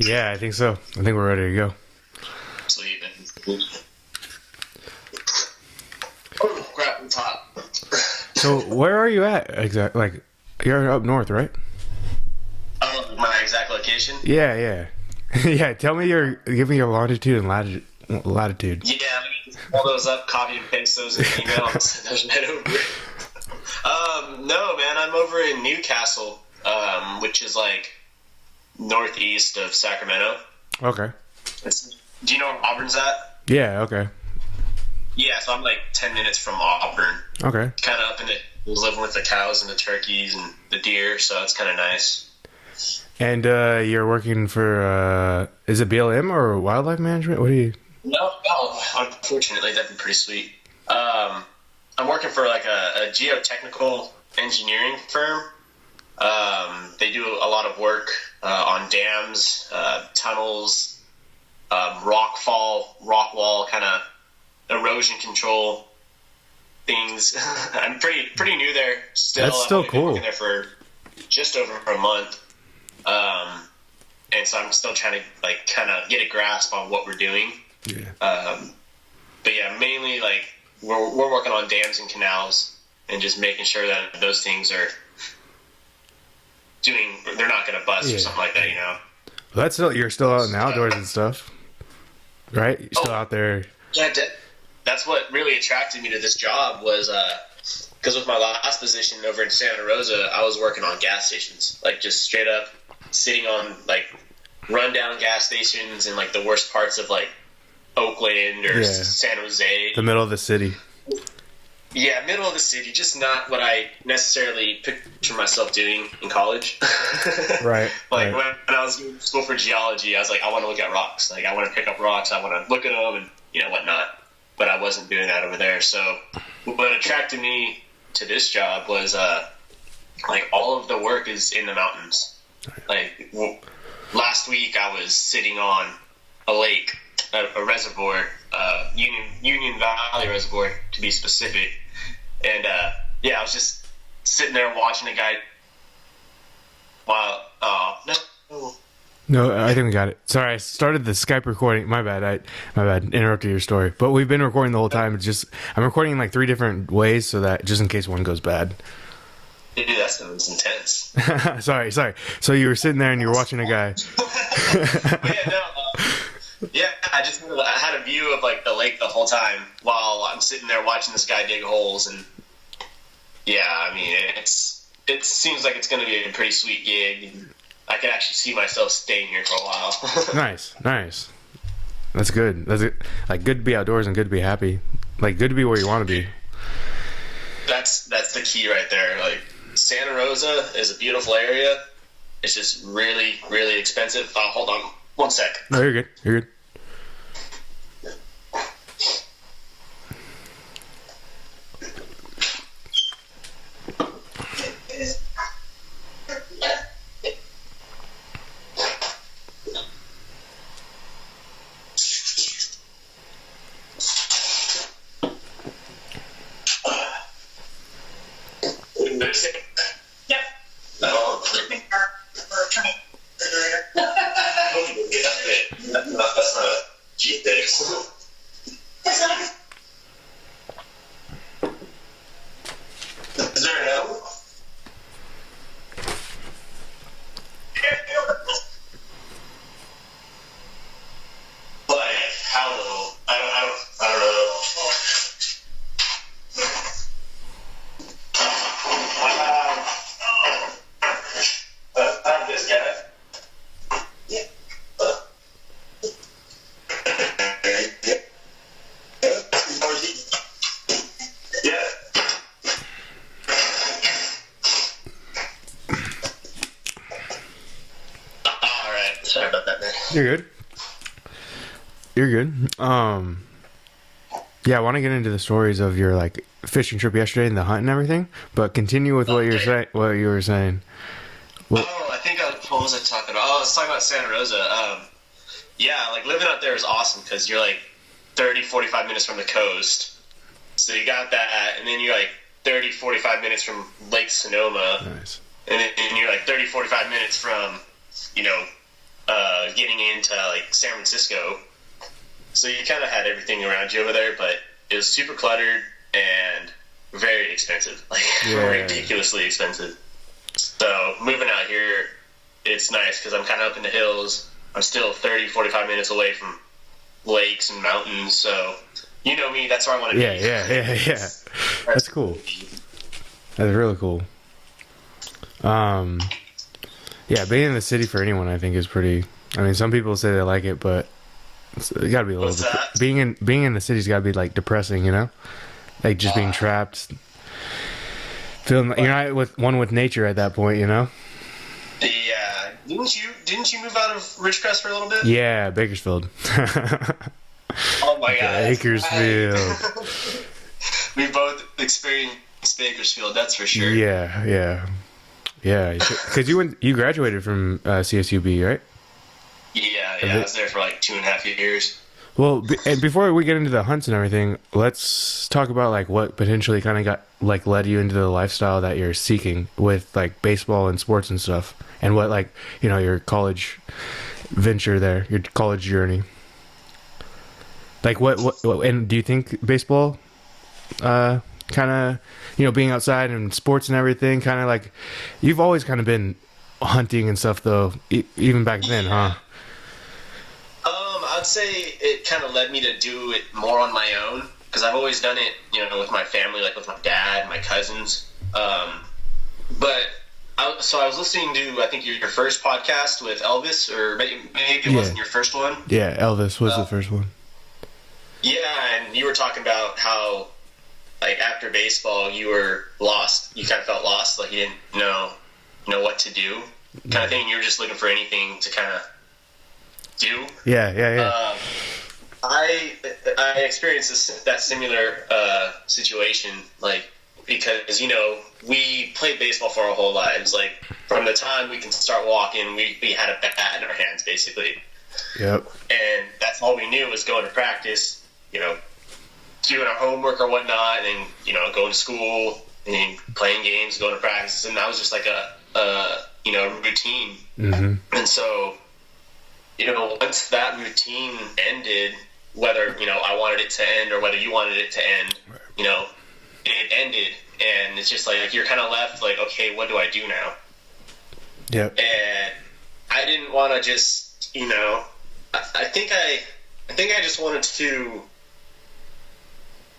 Yeah, I think so. I think we're ready to go. Sweet. Oh, crap, it's hot. So, where are you at exactly? Like, you're up north, right? Oh, my exact location? Yeah, yeah. Yeah, give me your longitude and latitude. Yeah, let me just pull those up, copy and paste those in the email, and send those right over. No, man, I'm over in Newcastle, which is like northeast of Sacramento. Okay. Do you know where Auburn's at? Yeah, okay. Yeah, so I'm like 10 minutes from Auburn. Okay. Kind of up in the living with the cows and the turkeys and the deer, so it's kind of nice. And you're working for, is it BLM or wildlife management? What do you... No, unfortunately, that'd be pretty sweet. I'm working for like a geotechnical engineering firm. They do a lot of work on dams, tunnels, rock wall, kind of erosion control things. I'm pretty new there still. That's still I've been cool. working there for just over a month. And so I'm still trying to like kind of get a grasp on what we're doing. Yeah. But yeah, mainly like we're working on dams and canals and just making sure that those things are they're not going to bust or something like that, you know. Well, you're still out in the outdoors and stuff, right? You're still out there. Yeah, that's what really attracted me to this job was because with my last position over in Santa Rosa, I was working on gas stations, like just straight up sitting on like rundown gas stations in like the worst parts of like Oakland or San Jose. The middle of the city. Yeah, middle of the city, just not what I necessarily picture myself doing in college. Right. Like when I was in school for geology, I was like, I want to look at rocks. Like I want to pick up rocks, I want to look at them and whatnot. But I wasn't doing that over there. So what attracted me to this job was like all of the work is in the mountains. Like last week I was sitting on a lake, a reservoir, Union Valley Reservoir to be specific, and I was just sitting there watching a guy while No, I think we got it. Sorry, I started the Skype recording. My bad. Interrupted your story, but we've been recording the whole time. It's just I'm recording in like 3 different ways so that just in case one goes bad. Dude, that sounds intense. Sorry. So you were sitting there and you were watching a guy. I had a view of like the lake the whole time while I'm sitting there watching this guy dig holes, and I mean it seems like it's going to be a pretty sweet gig. I can actually see myself staying here for a while. Nice. That's good. That's it. Like good to be outdoors and good to be happy. Like good to be where you want to be. That's the key right there. Like Santa Rosa is a beautiful area. It's just really, really expensive. Hold on 1 sec. No, you're good. Yep. No. That's not a cheap fix. Is there an L? Like how little? I don't know. This guy. Yeah. Yeah. All right. Sorry about that, man. You're good. Yeah, I want to get into the stories of your like fishing trip yesterday and the hunt and everything, but continue with what you were saying. What was I talking about? I was talking about Santa Rosa. Like living out there is awesome because you're like 30, 45 minutes from the coast. So you got that, and then you're like 30, 45 minutes from Lake Sonoma. Nice. And you're like 30, 45 minutes from, getting getting into like San Francisco. So you kind of had everything around you over there, but it was super cluttered and very expensive, like ridiculously expensive. So moving out here, it's nice because I'm kind of up in the hills. I'm still 30, 45 minutes away from lakes and mountains. So you know me, that's where I want to be. Yeah. That's cool. That's really cool. Yeah, being in the city for anyone, I think, is pretty. I mean, some people say they like it, but it got to be a little. Being in the city's got to be like depressing, you know, like just being trapped, feeling like you're not with nature at that point, you know. Yeah, didn't you move out of Ridgecrest for a little bit? Yeah, Bakersfield. Oh my God, Bakersfield. We both experienced Bakersfield, that's for sure. Yeah. Because you graduated from CSUB, right? Yeah. I was there for like 2.5 years. Well, and before we get into the hunts and everything, let's talk about like what potentially kind of got like led you into the lifestyle that you're seeking with like baseball and sports and stuff, and what like your college venture there, your college journey. Like what and do you think baseball, kind of being outside and sports and everything, kind of like you've always kind of been hunting and stuff though, even back then, huh? I'd say it kind of led me to do it more on my own because I've always done it, with my family, like with my dad, my cousins. But I was listening to, I think, your first podcast with Elvis, or maybe it wasn't your first one. Yeah, Elvis was the first one. Yeah, and you were talking about how, like, after baseball, you were lost. You kind of felt lost, like you didn't know what to do, kind of thing. You were just looking for anything to kind of do. Yeah. I experienced that similar situation, like, because we played baseball for our whole lives. Like, from the time we can start walking, we had a bat in our hands, basically. Yep. And that's all we knew was going to practice, doing our homework or whatnot, and going to school and playing games, going to practice, and that was just like a routine. Mm-hmm. And so, once that routine ended, whether I wanted it to end or whether you wanted it to end, it ended, and it's just like you're kind of left like, okay, what do I do now? Yep. And I didn't want to just, I think I just wanted to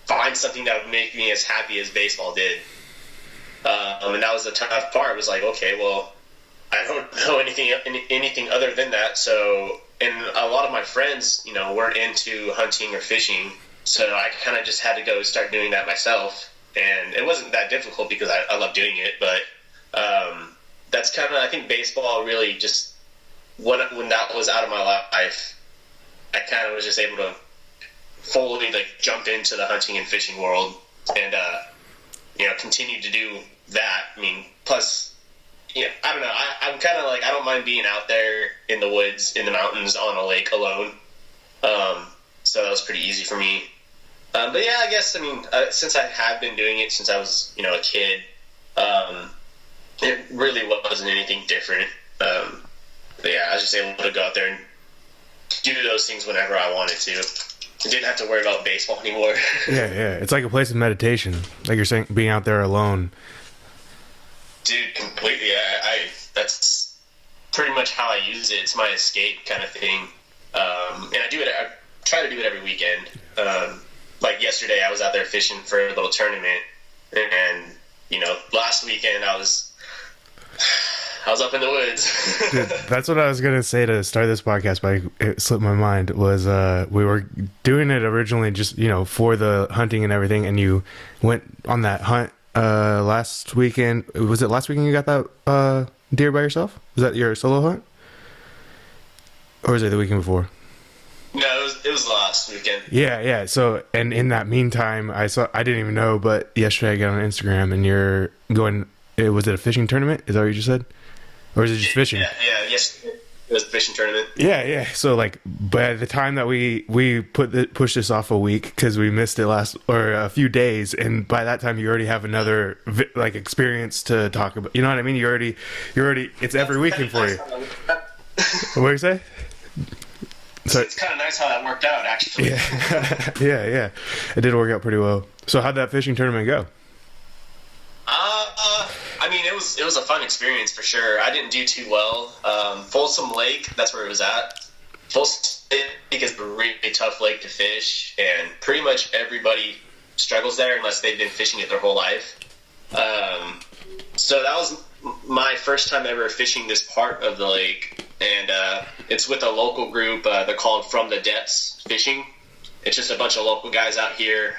find something that would make me as happy as baseball did. And that was the tough part. It was like, okay, well, I don't know anything other than that. So, and a lot of my friends, weren't into hunting or fishing. So I kind of just had to go start doing that myself. And it wasn't that difficult because I love doing it. But that's kind of, I think baseball really just, when that was out of my life, I kind of was just able to fully like jump into the hunting and fishing world and continue to do that. I mean, plus, I don't know, I'm kind of like, I don't mind being out there in the woods, in the mountains, on a lake alone. So that was pretty easy for me. But yeah, I guess, since I have been doing it since I was a kid, it really wasn't anything different. But yeah, I was just able to go out there and do those things whenever I wanted to. I didn't have to worry about baseball anymore. Yeah. It's like a place of meditation. Like you're saying, being out there alone. Dude, completely. That's pretty much how I use it. It's my escape kind of thing. And I try to do it every weekend. Like yesterday, I was out there fishing for a little tournament. And, last weekend I was up in the woods. Dude, that's what I was going to say to start this podcast, but it slipped my mind, was we were doing it originally just, for the hunting and everything, and you went on that hunt last weekend. Was it last weekend you got that deer by yourself? Was that your solo hunt? Or was it the weekend before? No, it was last weekend. Yeah. So, and in that meantime, I didn't even know, but yesterday I got on Instagram and you're going, was it a fishing tournament? Is that what you just said? Or is it just fishing? Yes. It was a fishing tournament. Yeah. So, like, by the time that we pushed this off a week because we missed it a few days, and by that time you already have another experience to talk about. You know what I mean? You're already. It's every weekend for you. What do you say? So it's kind of nice how that worked out, actually. yeah, yeah. It did work out pretty well. So how'd that fishing tournament go? I mean, it was a fun experience for sure. I didn't do too well. Folsom Lake, that's where it was at. Folsom Lake is a really tough lake to fish, and pretty much everybody struggles there unless they've been fishing it their whole life. So that was my first time ever fishing this part of the lake, and it's with a local group. They're called From the Depths Fishing. It's just a bunch of local guys out here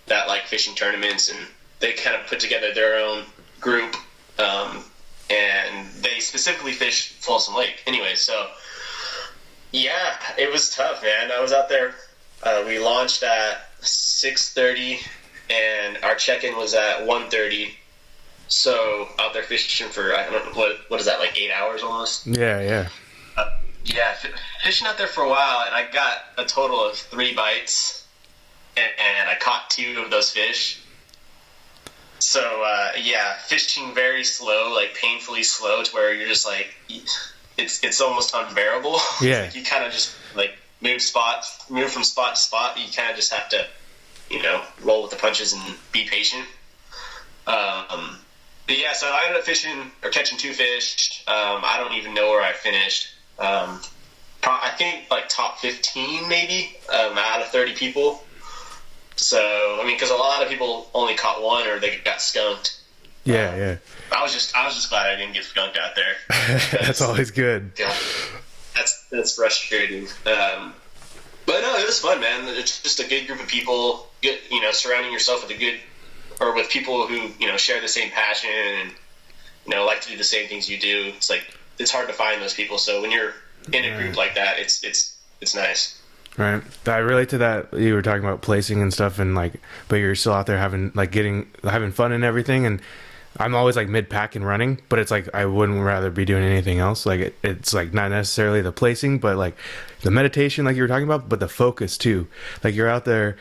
that like fishing tournaments, and they kind of put together their own group, and they specifically fish Folsom Lake. Anyway, so yeah, it was tough, man. I was out there. We launched at 6:30, and our check-in was at 1:30. So out there fishing for, I don't know, what is that, like 8 hours almost? Yeah. Yeah, fishing out there for a while, and I got a total of 3 bites, and I caught 2 of those fish. So, yeah, fishing very slow, like painfully slow, to where you're just like, it's almost unbearable. Yeah. Like you kind of just like move from spot to spot, but you kind of just have to, roll with the punches and be patient. But yeah, so I ended up fishing or catching 2 fish. I don't even know where I finished. I think like top 15 maybe out of 30 people. So I mean, because a lot of people only caught 1 or they got skunked. Yeah. I was just glad I didn't get skunked out there. That's always good. Yeah, that's frustrating. But no, it was fun, man. It's just a good group of people. Good, surrounding yourself with people who share the same passion and like to do the same things you do. It's like it's hard to find those people. So when you're in a group like that, it's nice. Right. I relate to that. You were talking about placing and stuff, and like, but you're still out there having fun and everything. And I'm always like mid-pack and running, but it's like I wouldn't rather be doing anything else. Like it's like not necessarily the placing, but like the meditation, like you were talking about, but the focus too. Like you're out there.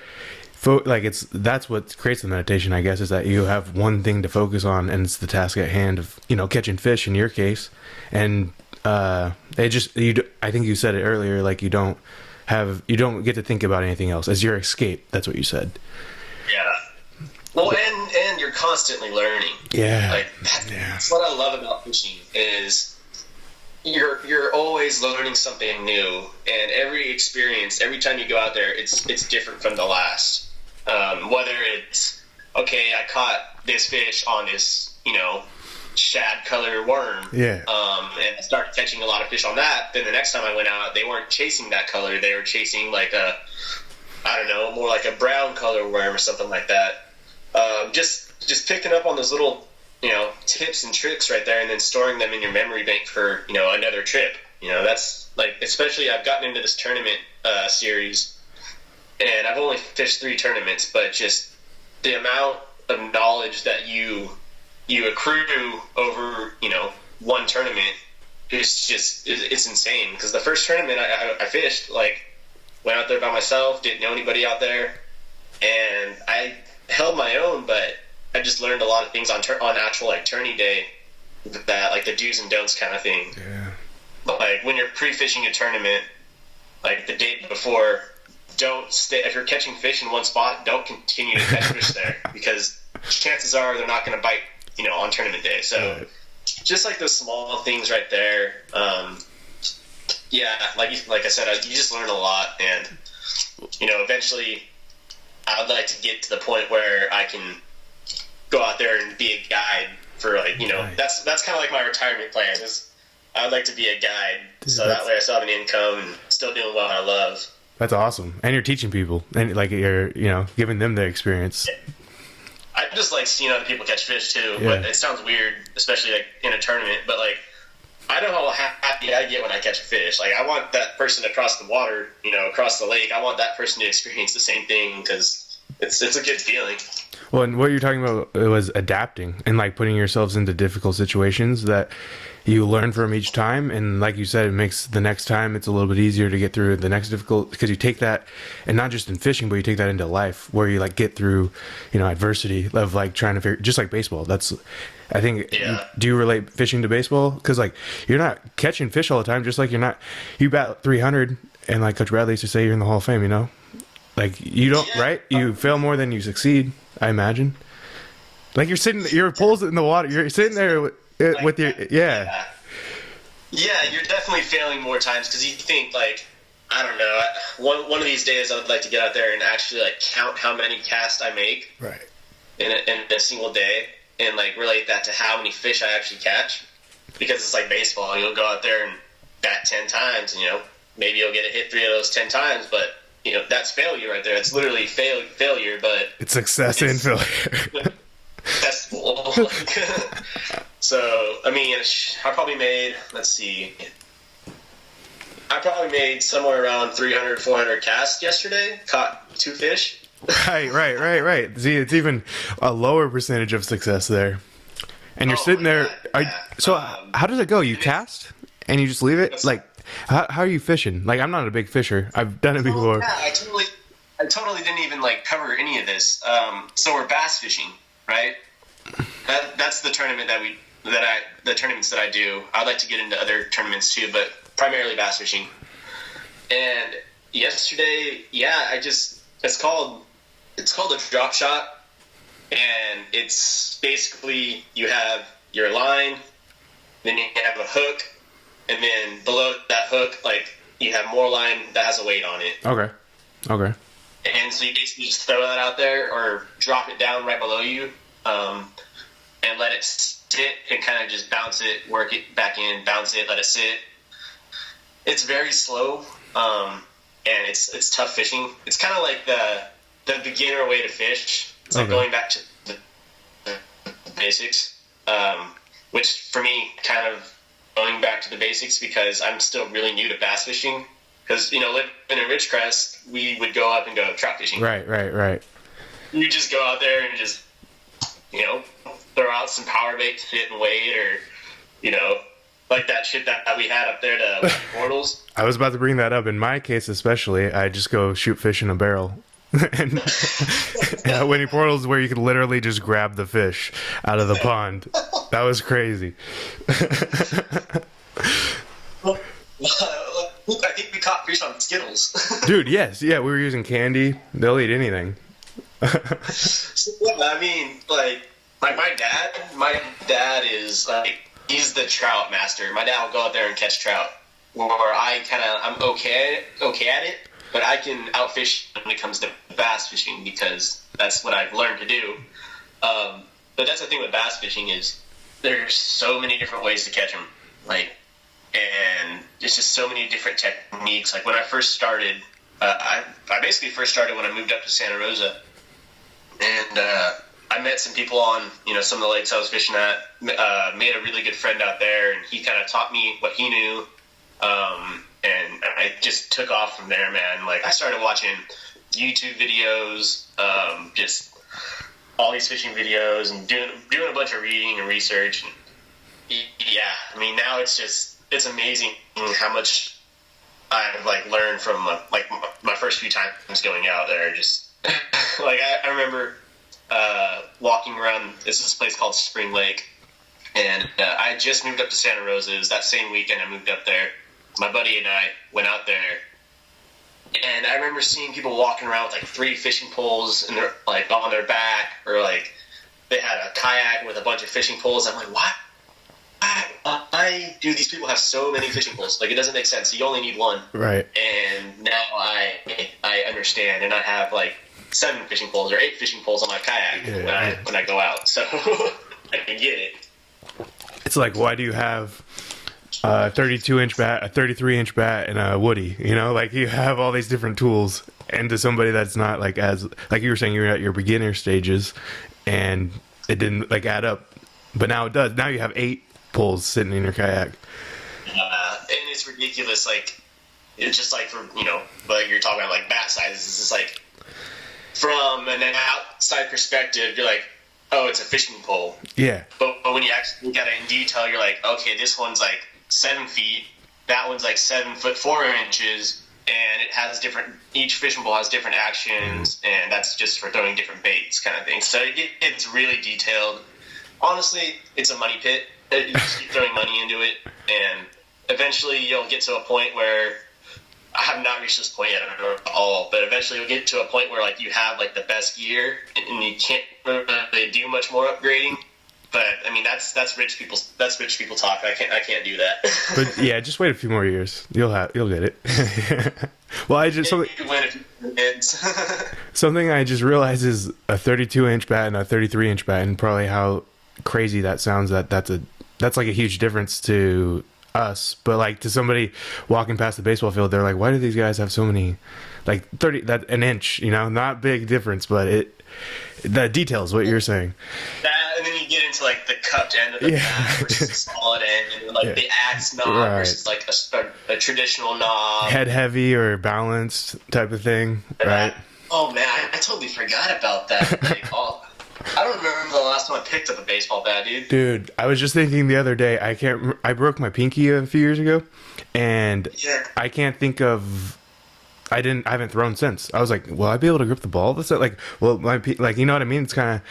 That's what creates the meditation, I guess, is that you have one thing to focus on, and it's the task at hand of catching fish in your case. And I think you said it earlier, like you don't get to think about anything else as your escape. That's what you said. Yeah. Well, and you're constantly learning. Yeah. Like that's what I love about fishing is you're always learning something new, and every experience, every time you go out there, it's different from the last. Whether it's I caught this fish on this shad color worm, and I started catching a lot of fish on that. Then the next time I went out, they weren't chasing that color; they were chasing like more like a brown color worm or something like that. Just picking up on those little tips and tricks right there, and then storing them in your memory bank for another trip. That's like, especially I've gotten into this tournament series, and I've only fished 3 tournaments, but just the amount of knowledge that you accrue over one tournament is just it's insane. Because the first tournament I fished, like, went out there by myself, didn't know anybody out there, and I held my own, but I just learned a lot of things on actual like tourney day, that like the do's and don'ts kind of thing. Yeah. But like when you're pre-fishing a tournament, like the day before, don't stay. If you're catching fish in one spot, don't continue to catch fish there, because chances are they're not going to bite on tournament day. So just like those small things right there. Yeah, like I said, you just learn a lot, and eventually I would like to get to the point where I can go out there and be a guide for that's kind of like my retirement plan is I would like to be a guide. Dude, so that way I still have an income and still doing what I love. That's awesome. And you're teaching people, and like you're giving them the experience. I just like seeing other people catch fish too. Yeah. But it sounds weird, especially like in a tournament, but like I know how happy I get when I catch a fish. Like I want that person across the water, across the lake, I want that person to experience the same thing, because it's a good feeling. Well, and what you're talking about was adapting and like putting yourselves into difficult situations that you learn from each time. And like you said, it makes the next time it's a little bit easier to get through the next difficult, because you take that, and not just in fishing, but you take that into life, where you like get through, adversity of like trying to figure, just like baseball. That's, I think, do you relate fishing to baseball? Because like you're not catching fish all the time, just like you bat 300 And like Coach Bradley used to say, you're in the Hall of Fame, you know? Like, you don't, right? You fail more than you succeed, I imagine. Like, you're sitting, your pole's in the water. You're sitting there with your, yeah. Yeah, you're definitely failing more times because you think, like, I don't know, one of these days I would like to get out there and actually, like, count how many casts I make Right. in a single day and, like, relate that to how many fish I actually catch. Because it's like baseball. You'll go out there and bat 10 times, and, you know, maybe you'll get a hit 3 of those 10 times, but, you know, that's failure right there. It's literally failure, but... It's success and failure. Festival. So, I mean, I probably made, let's see, I probably made somewhere around 300, 400 casts yesterday, caught 2 fish. Right. See, it's even a lower percentage of success there. And you're sitting there. So how does it go? You cast and you just leave it? Like, how are you fishing? Like, I'm not a big fisher. I've done it before. Yeah, I totally didn't even, like, cover any of this. So we're bass fishing, right? That's the tournament the tournaments that I do. I'd like to get into other tournaments too, but primarily bass fishing. And yesterday, it's called a drop shot. And it's basically you have your line, then you have a hook, and then below that hook, like, you have more line that has a weight on it. Okay. And so you basically just throw that out there or drop it down right below you, and let it sit and kind of just bounce it, work it back in, bounce it, let it sit. It's very slow, and it's tough fishing. It's kind of like the beginner way to fish. It's like going back to the basics, which for me, kind of going back to the basics because I'm still really new to bass fishing. Because, you know, living in Ridgecrest, we would go up and go trout fishing. Right. You just go out there and just, you know, throw out some power bait to fit and weight, or, you know, like that shit that we had up there to portals. I was about to bring that up. In my case, especially, I just go shoot fish in a barrel. And winning portals where you could literally just grab the fish out of the pond. That was crazy. I think we caught fish on Skittles. Dude, yes. Yeah, we were using candy. They'll eat anything. I mean, like my dad is, like, he's the trout master. My dad will go out there and catch trout. Where I'm okay at it, but I can outfish when it comes to bass fishing because that's what I've learned to do. But that's the thing with bass fishing is there's so many different ways to catch them. Like, and it's just so many different techniques. Like, when I first started, I basically first started when I moved up to Santa Rosa, and I met some people on, you know, some of the lakes I was fishing at. Made a really good friend out there, and he kind of taught me what he knew. And I just took off from there, man. Like, I started watching YouTube videos, just all these fishing videos, and doing a bunch of reading and research. And yeah, I mean, now it's amazing how much I've, like, learned from my first few times going out there. Just like I remember walking around this place called Spring Lake, and I just moved up to Santa Rosa. It was that same weekend I moved up there. My buddy and I went out there, and I remember seeing people walking around with, like, 3 fishing poles and they're, like, on their back, or, like, they had a kayak with a bunch of fishing poles. I'm like, what? Why do these people have so many fishing poles? Like, it doesn't make sense. You only need one. Right. And now I understand, and I have, like, 7 fishing poles or 8 fishing poles on my kayak when I go out, so I can get it. It's like, why do you have a 32-inch bat, a 33-inch bat, and a woody? You know, like, you have all these different tools, and to somebody that's not, like, as, like you were saying, you're at your beginner stages, and it didn't, like, add up, but now it does. Now you have 8 poles sitting in your kayak. And it's ridiculous. Like, it's just like, for, you know, like you're talking about, like, bat sizes. It's just like, from an outside perspective, you're like, oh, it's a fishing pole. Yeah. But when you actually look at it in detail, you're like, okay, this one's like 7 feet, that one's like 7 foot 4 inches, and it has each fishing pole has different actions, and that's just for throwing different baits, kind of thing. So it's really detailed. Honestly, it's a money pit. You just keep throwing money into it, and eventually you'll get to a point where I have not reached this point yet at all, but eventually we'll get to a point where like you have like the best gear and you can't really do much more upgrading. But I mean that's rich people talk. I can't do that. But yeah, just wait a few more years. You'll get it. Well, I just something I just realized is a 32-inch bat and a 33-inch bat, and probably how crazy that sounds. That's like a huge difference to us, but like to somebody walking past the baseball field, they're like, why do these guys have so many, like 30, that an inch, you know, not big difference, but the details, what you're saying. That, and then you get into like the cupped end of the bat versus the solid end, and like the axe knob versus like a traditional knob, head heavy or balanced type of thing, right? Oh man, I totally forgot about that. Like, I don't remember the last time I picked up a baseball bat, dude. Dude, I was just thinking the other day, I broke my pinky a few years ago, and I can't think of, I haven't thrown since. I was like, will I be able to grip the ball? That's like, well, like, you know what I mean? It's kind of,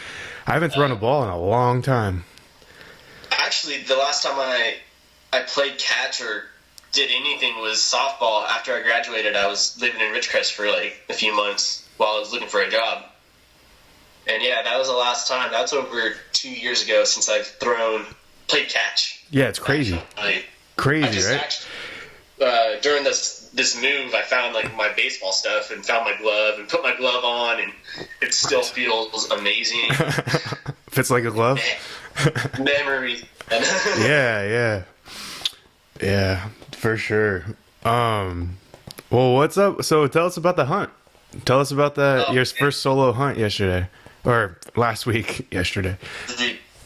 I haven't thrown a ball in a long time. Actually, the last time I played catch or did anything was softball. After I graduated, I was living in Ridgecrest for like a few months while I was looking for a job. And yeah, that was the last time. That's over 2 years ago since I've played catch. Yeah, it's crazy. Crazy, right? Actually, during this move, I found like my baseball stuff and found my glove and put my glove on, and it still feels amazing. Fits like a glove. Memory. Yeah, for sure. Well, what's up? So tell us about the hunt. Tell us about your first solo hunt yesterday. Or last week, yesterday.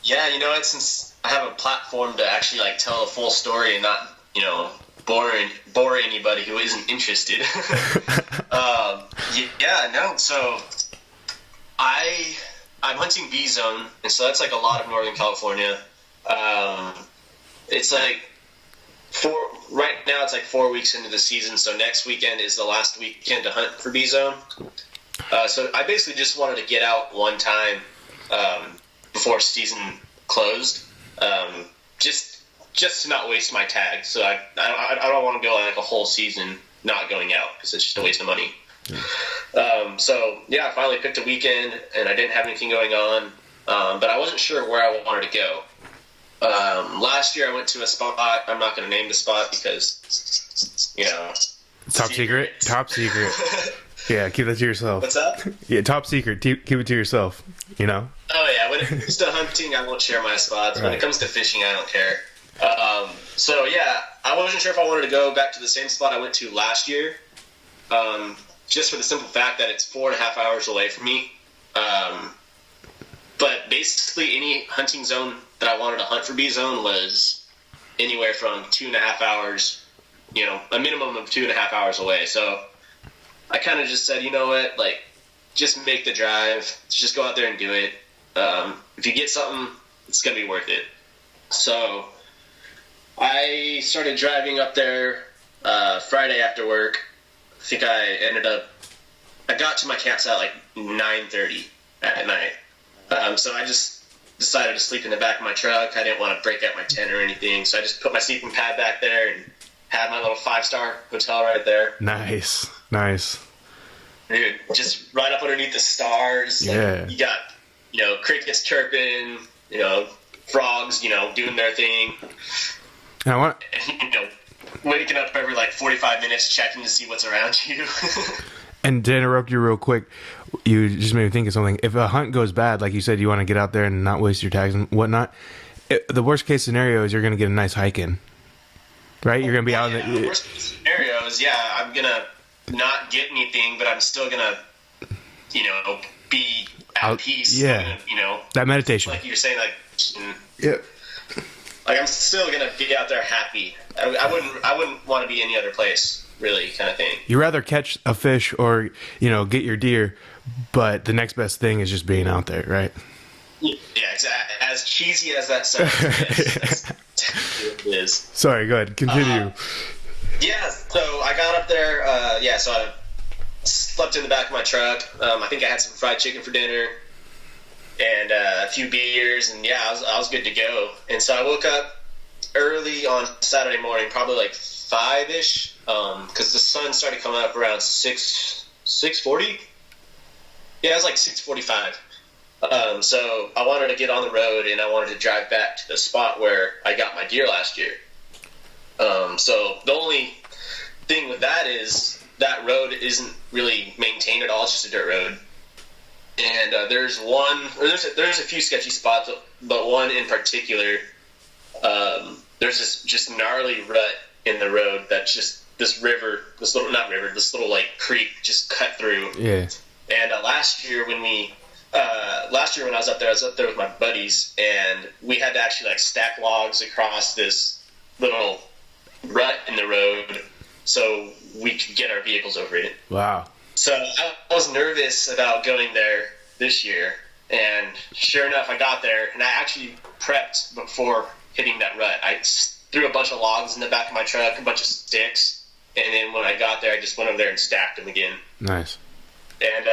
Yeah, you know what? Since I have a platform to actually like tell a full story and not, you know, bore anybody who isn't interested. So I'm hunting B zone, and so that's like a lot of Northern California. It's like right now it's like 4 weeks into the season, so next weekend is the last weekend to hunt for B zone. So I basically just wanted to get out one time before season closed, just to not waste my tag. So I don't want to go like a whole season not going out because it's just a waste of money. So yeah, I finally picked a weekend, and I didn't have anything going on, but I wasn't sure where I wanted to go. Last year I went to a spot. I'm not going to name the spot because, you know, top secret. Yeah, keep that to yourself. What's that? Yeah, top secret. Keep it to yourself, you know? Oh, yeah. When it comes to hunting, I won't share my spots. Right. When it comes to fishing, I don't care. So, yeah, I wasn't sure if I wanted to go back to the same spot I went to last year, just for the simple fact that it's 4.5 hours away from me. But basically, any hunting zone that I wanted to hunt for B zone was anywhere from 2.5 hours, you know, a minimum of 2.5 hours away. So I kind of just said, you know what, like, just make the drive. Just go out there and do it. If you get something, it's going to be worth it. So I started driving up there Friday after work. I think I got to my campsite like 9:30 at night. So I just decided to sleep in the back of my truck. I didn't want to break out my tent or anything. So I just put my sleeping pad back there and had my little 5-star hotel right there. Nice. Dude, just right up underneath the stars. Yeah. Like, you got, you know, crickets chirping, you know, frogs, you know, doing their thing. And you know, waking up every like 45 minutes, checking to see what's around you. And to interrupt you real quick, you just made me think of something. If a hunt goes bad, like you said, you want to get out there and not waste your tags and whatnot, the worst case scenario is you're going to get a nice hike in. Right? You're going to be out in the worst case scenario is, I'm going to not get anything, but I'm still going to, you know, be at peace. Yeah. Gonna, you know. That meditation. Like you're saying, like... Yeah. Like, I'm still going to be out there happy. I wouldn't want to be any other place, really, kind of thing. You rather catch a fish or, you know, get your deer, but the next best thing is just being out there, right? Yeah, exactly. As cheesy as that sounds, it is. Sorry, go ahead. Continue. So I got up there, so I slept in the back of my truck. I think I had some fried chicken for dinner and a few beers, and I was good to go. And so I woke up early on Saturday morning, probably like 5-ish, because the sun started coming up around 6:40. Yeah, it was like 6:45. So I wanted to get on the road, and I wanted to drive back to the spot where I got my deer last year. So the only thing with that is that road isn't really maintained at all. It's just a dirt road. And there's a few sketchy spots, but one in particular, there's this just gnarly rut in the road that's just this little like creek just cut through. Yeah. And last year when I was up there with my buddies, and we had to actually like stack logs across this little rut in the road so we could get our vehicles over it. Wow. So I was nervous about going there this year, and sure enough, I got there, and I actually prepped before hitting that rut. I threw a bunch of logs in the back of my truck, a bunch of sticks, and then when I got there, I just went over there and stacked them again. Nice. And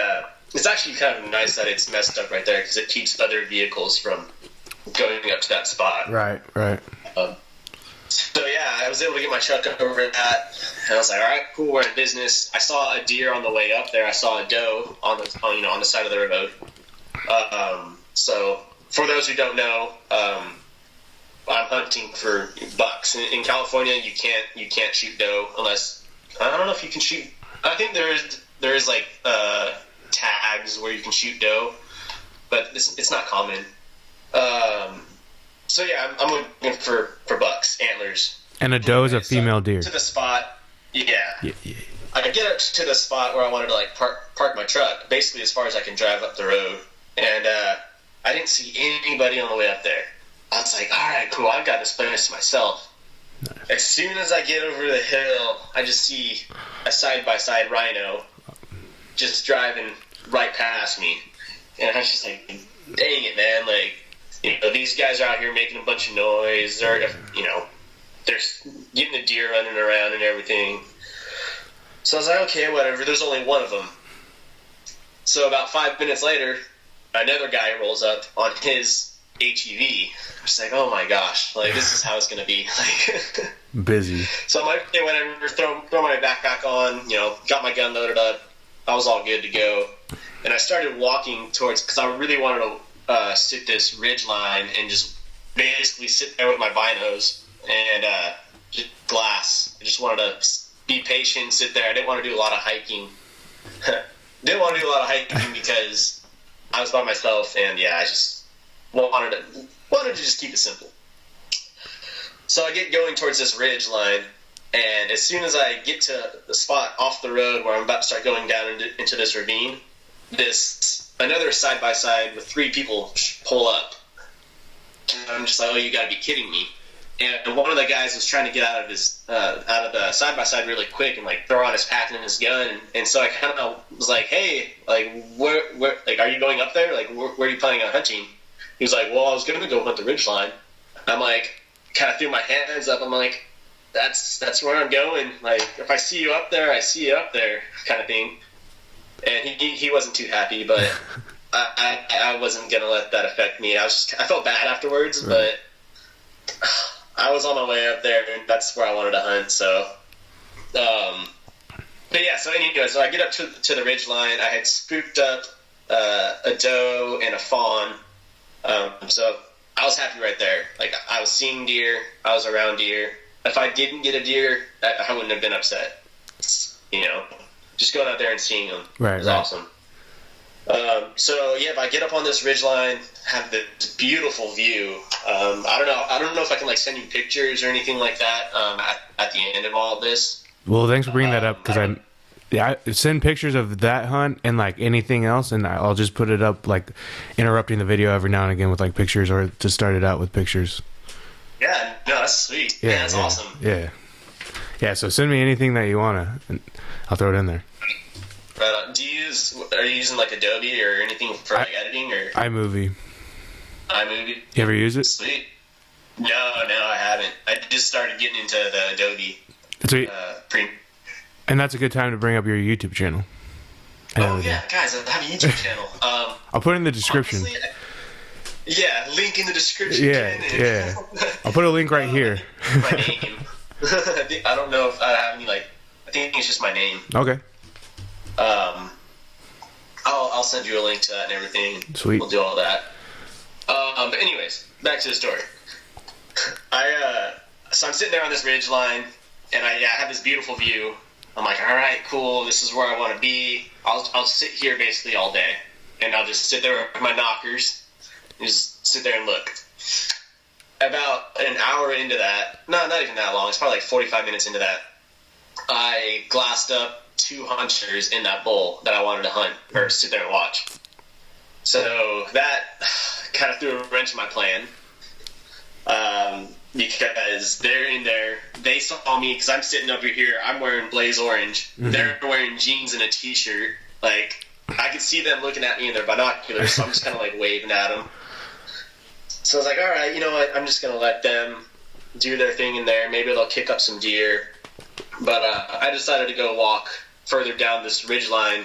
it's actually kind of nice that it's messed up right there, because it keeps other vehicles from going up to that spot. Right. So yeah, I was able to get my truck over that, and I was like, all right, cool, we're in business. I saw a deer on the way up there. I saw a doe on the side of the road. So for those who don't know, I'm hunting for bucks. In California, you can't shoot doe unless, I don't know if you can shoot. I think there is like tags where you can shoot doe, but it's not common. So yeah, I'm looking for bucks, antlers. And a doe is a female deer. To the spot, yeah. Yeah. I get up to the spot where I wanted to like park my truck, basically as far as I can drive up the road, and I didn't see anybody on the way up there. I was like, all right, cool, I've got this place to myself. Nice. As soon as I get over the hill, I just see a side-by-side rhino just driving right past me, and I was just like, dang it, man, like, these guys are out here making a bunch of noise. They're getting the deer running around and everything. So I was like, okay, whatever. There's only one of them. So about 5 minutes later, another guy rolls up on his HEV. I'm just like, oh my gosh, like this is how it's gonna be. Like busy. So I'm like, okay, whatever. Throw my backpack on. Got my gun loaded up. I was all good to go, and I started walking towards, because I really wanted to sit this ridge line and just basically sit there with my binos and just glass. I just wanted to be patient, sit there. I didn't want to do a lot of hiking. Because I was by myself, and yeah, I just wanted to just keep it simple. So I get going towards this ridge line, and as soon as I get to the spot off the road where I'm about to start going down into this ravine, another side-by-side with 3 people pull up. And I'm just like, oh, you gotta be kidding me. And one of the guys was trying to get out of the side-by-side really quick and like throw out his pack and his gun. And so I kind of was like, hey, like, where, like, are you going up there? Like, where are you planning on hunting? He was like, well, I was gonna go hunt the ridgeline. I'm like, kind of threw my hands up. I'm like, that's where I'm going. Like, if I see you up there, I see you up there, kind of thing. And he wasn't too happy, but I wasn't gonna let that affect me. I felt bad afterwards, right. But I was on my way up there, and that's where I wanted to hunt. So, but yeah. So anyway, so I get up to the ridge line. I had spooked up a doe and a fawn. So I was happy right there. Like, I was seeing deer, I was around deer. If I didn't get a deer, I wouldn't have been upset. Just going out there and seeing them was awesome. So yeah, if I get up on this ridgeline, have this beautiful view. I don't know if I can like send you pictures or anything like that at the end of all of this. Well, thanks for bringing that up, because I send pictures of that hunt and like anything else, and I'll just put it up, like interrupting the video every now and again with like pictures, or to start it out with pictures. Yeah, no, that's sweet. Yeah, that's awesome. Yeah. So send me anything that you wanna, and I'll throw it in there. Right on. Are you using like Adobe or anything for like editing or iMovie? You ever use it? Sweet. No, I haven't. I just started getting into the Adobe. And that's a good time to bring up your YouTube channel. Oh yeah, guys, I have a YouTube channel. I'll put it in the description. Honestly, link in the description. Yeah. I'll put a link right here. My name. I don't know if I have any, like, I think it's just my name. Okay. I'll send you a link to that and everything. Sweet. We'll do all that. But anyways, back to the story. So I'm sitting there on this ridge line, and I have this beautiful view. I'm like, all right, cool. This is where I want to be. I'll sit here basically all day, and I'll just sit there with my knockers and just sit there and look. About an hour into that, no, not even that long. It's probably like 45 minutes into that. I glassed up 2 hunchers in that bull that I wanted to hunt or sit there and watch. So that kind of threw a wrench in my plan. Because they're in there, they saw me because I'm sitting over here. I'm wearing blaze orange. Mm-hmm. They're wearing jeans and a t-shirt. Like, I could see them looking at me in their binoculars, so I'm just kind of like waving at them. So I was like, all right, you know what? I'm just gonna let them do their thing in there. Maybe they'll kick up some deer. But I decided to go walk further down this ridge line,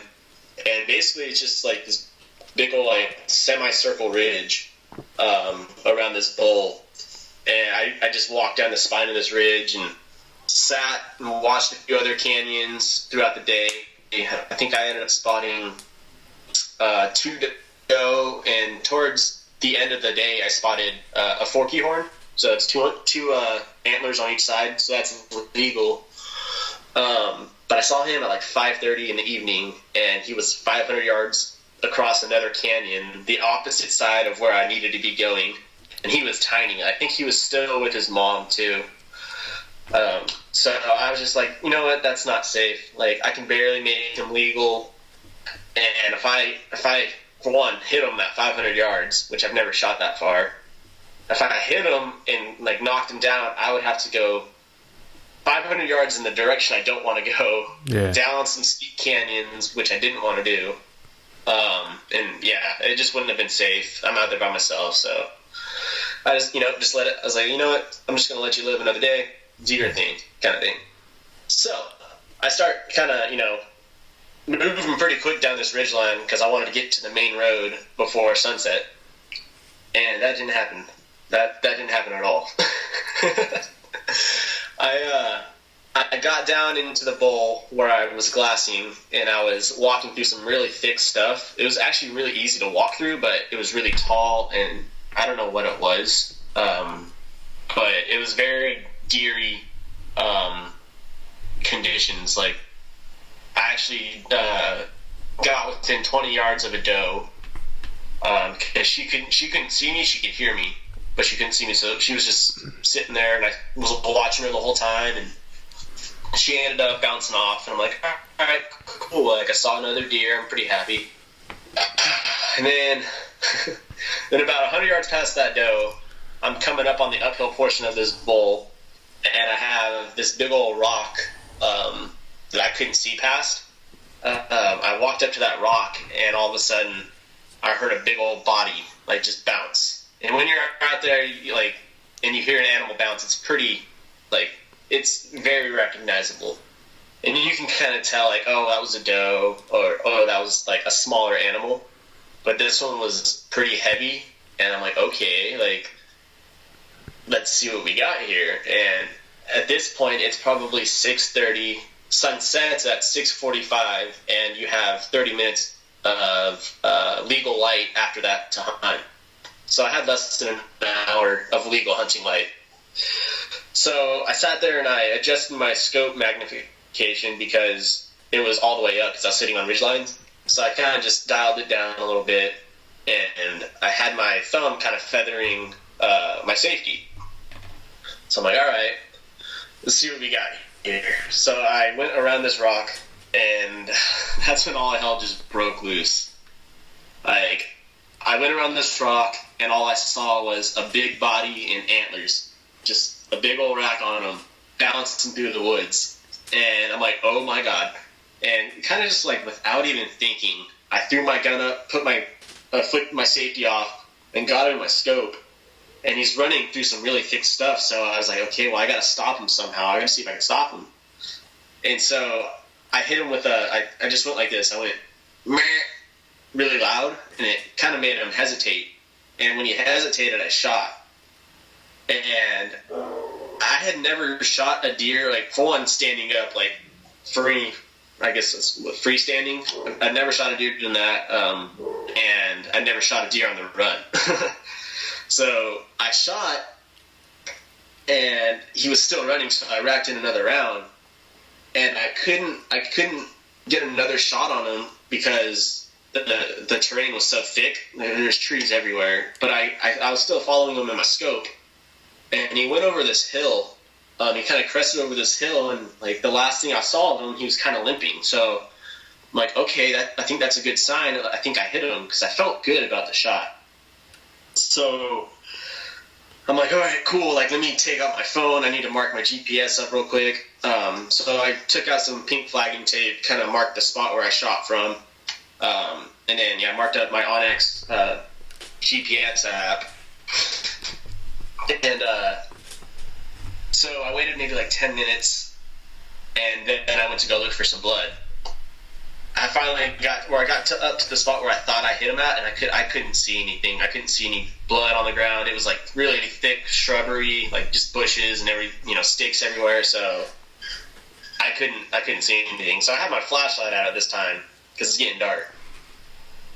and basically it's just like this big old like semicircle ridge around this bowl. And I just walked down the spine of this ridge and sat and watched a few other canyons throughout the day. I think I ended up spotting 2 doe, and towards the end of the day I spotted a forky horn. So it's two antlers on each side, so that's legal. But I saw him at like 5:30 in the evening, and he was 500 yards across another canyon, the opposite side of where I needed to be going. And he was tiny. I think he was still with his mom, too. So I was just like, you know what? That's not safe. Like, I can barely make him legal. And if I, for one, hit him at 500 yards, which I've never shot that far, if I hit him and, like, knocked him down, I would have to go 500 yards in the direction I don't want to go, down some steep canyons, which I didn't want to do. And, yeah, it just wouldn't have been safe. I'm out there by myself, so I just let it. I was like, you know what? I'm just going to let you live another day. Do your thing, kind of thing. So I start kind of, moving pretty quick down this ridgeline because I wanted to get to the main road before sunset. And that didn't happen. That didn't happen at all. I got down into the bowl where I was glassing, and I was walking through some really thick stuff. It was actually really easy to walk through, but it was really tall, and I don't know what it was. But it was very deery conditions. Like, I actually got within 20 yards of a doe because she couldn't see me. She could hear me, but she couldn't see me. So she was just sitting there, and I was watching her the whole time, and she ended up bouncing off, and I'm like, all right, cool. Like, I saw another deer. I'm pretty happy. And then about 100 yards past that doe, I'm coming up on the uphill portion of this bowl, and I have this big old rock that I couldn't see past. I walked up to that rock, and all of a sudden, I heard a big old body, like, just bounce. And when you're out there, and you hear an animal bounce, it's pretty, it's very recognizable. And you can kind of tell, oh, that was a doe, or, oh, that was, a smaller animal. But this one was pretty heavy, and I'm like, okay, let's see what we got here. And at this point, it's probably 6:30. Sun sets at 6:45, and you have 30 minutes of legal light after that to hunt. So I had less than an hour of legal hunting light. So I sat there and I adjusted my scope magnification because it was all the way up because I was sitting on ridge lines. So I kind of just dialed it down a little bit, and I had my thumb kind of feathering my safety. So I'm like, all right, let's see what we got here. So I went around this rock, and that's when all hell just broke loose. I went around this rock, and all I saw was a big body and antlers, just a big old rack on them, bouncing through the woods. And I'm like, oh my God. And kind of just without even thinking, I threw my gun up, flicked my safety off, and got him in my scope. And he's running through some really thick stuff, so I was like, okay, well, I got to stop him somehow. I got to see if I can stop him. And so I hit him with I just went like this. I went, meh, really loud, and it kind of made him hesitate. And when he hesitated, I shot. And I had never shot a deer like full on standing up, like free. I guess it's freestanding. I'd never shot a deer doing that, and I never shot a deer on the run. So I shot, and he was still running. So I racked in another round, and I couldn't get another shot on him because the terrain was so thick. There's trees everywhere, but I was still following him in my scope, and he went over this hill. He kind of crested over this hill, and like the last thing I saw of him, he was kind of limping. So I'm like, okay, I think that's a good sign. I think I hit him because I felt good about the shot. So I'm like, all right, cool. Like, let me take out my phone. I need to mark my GPS up real quick. So I took out some pink flagging tape, kind of marked the spot where I shot from. And then, I marked up my Onyx GPS app. And so I waited maybe like 10 minutes, and then I went to go look for some blood. I finally got up to the spot where I thought I hit him at, and I couldn't see anything. I couldn't see any blood on the ground. It was like really thick shrubbery, like just bushes and sticks everywhere. So I couldn't see anything. So I had my flashlight out at this time because it's getting dark.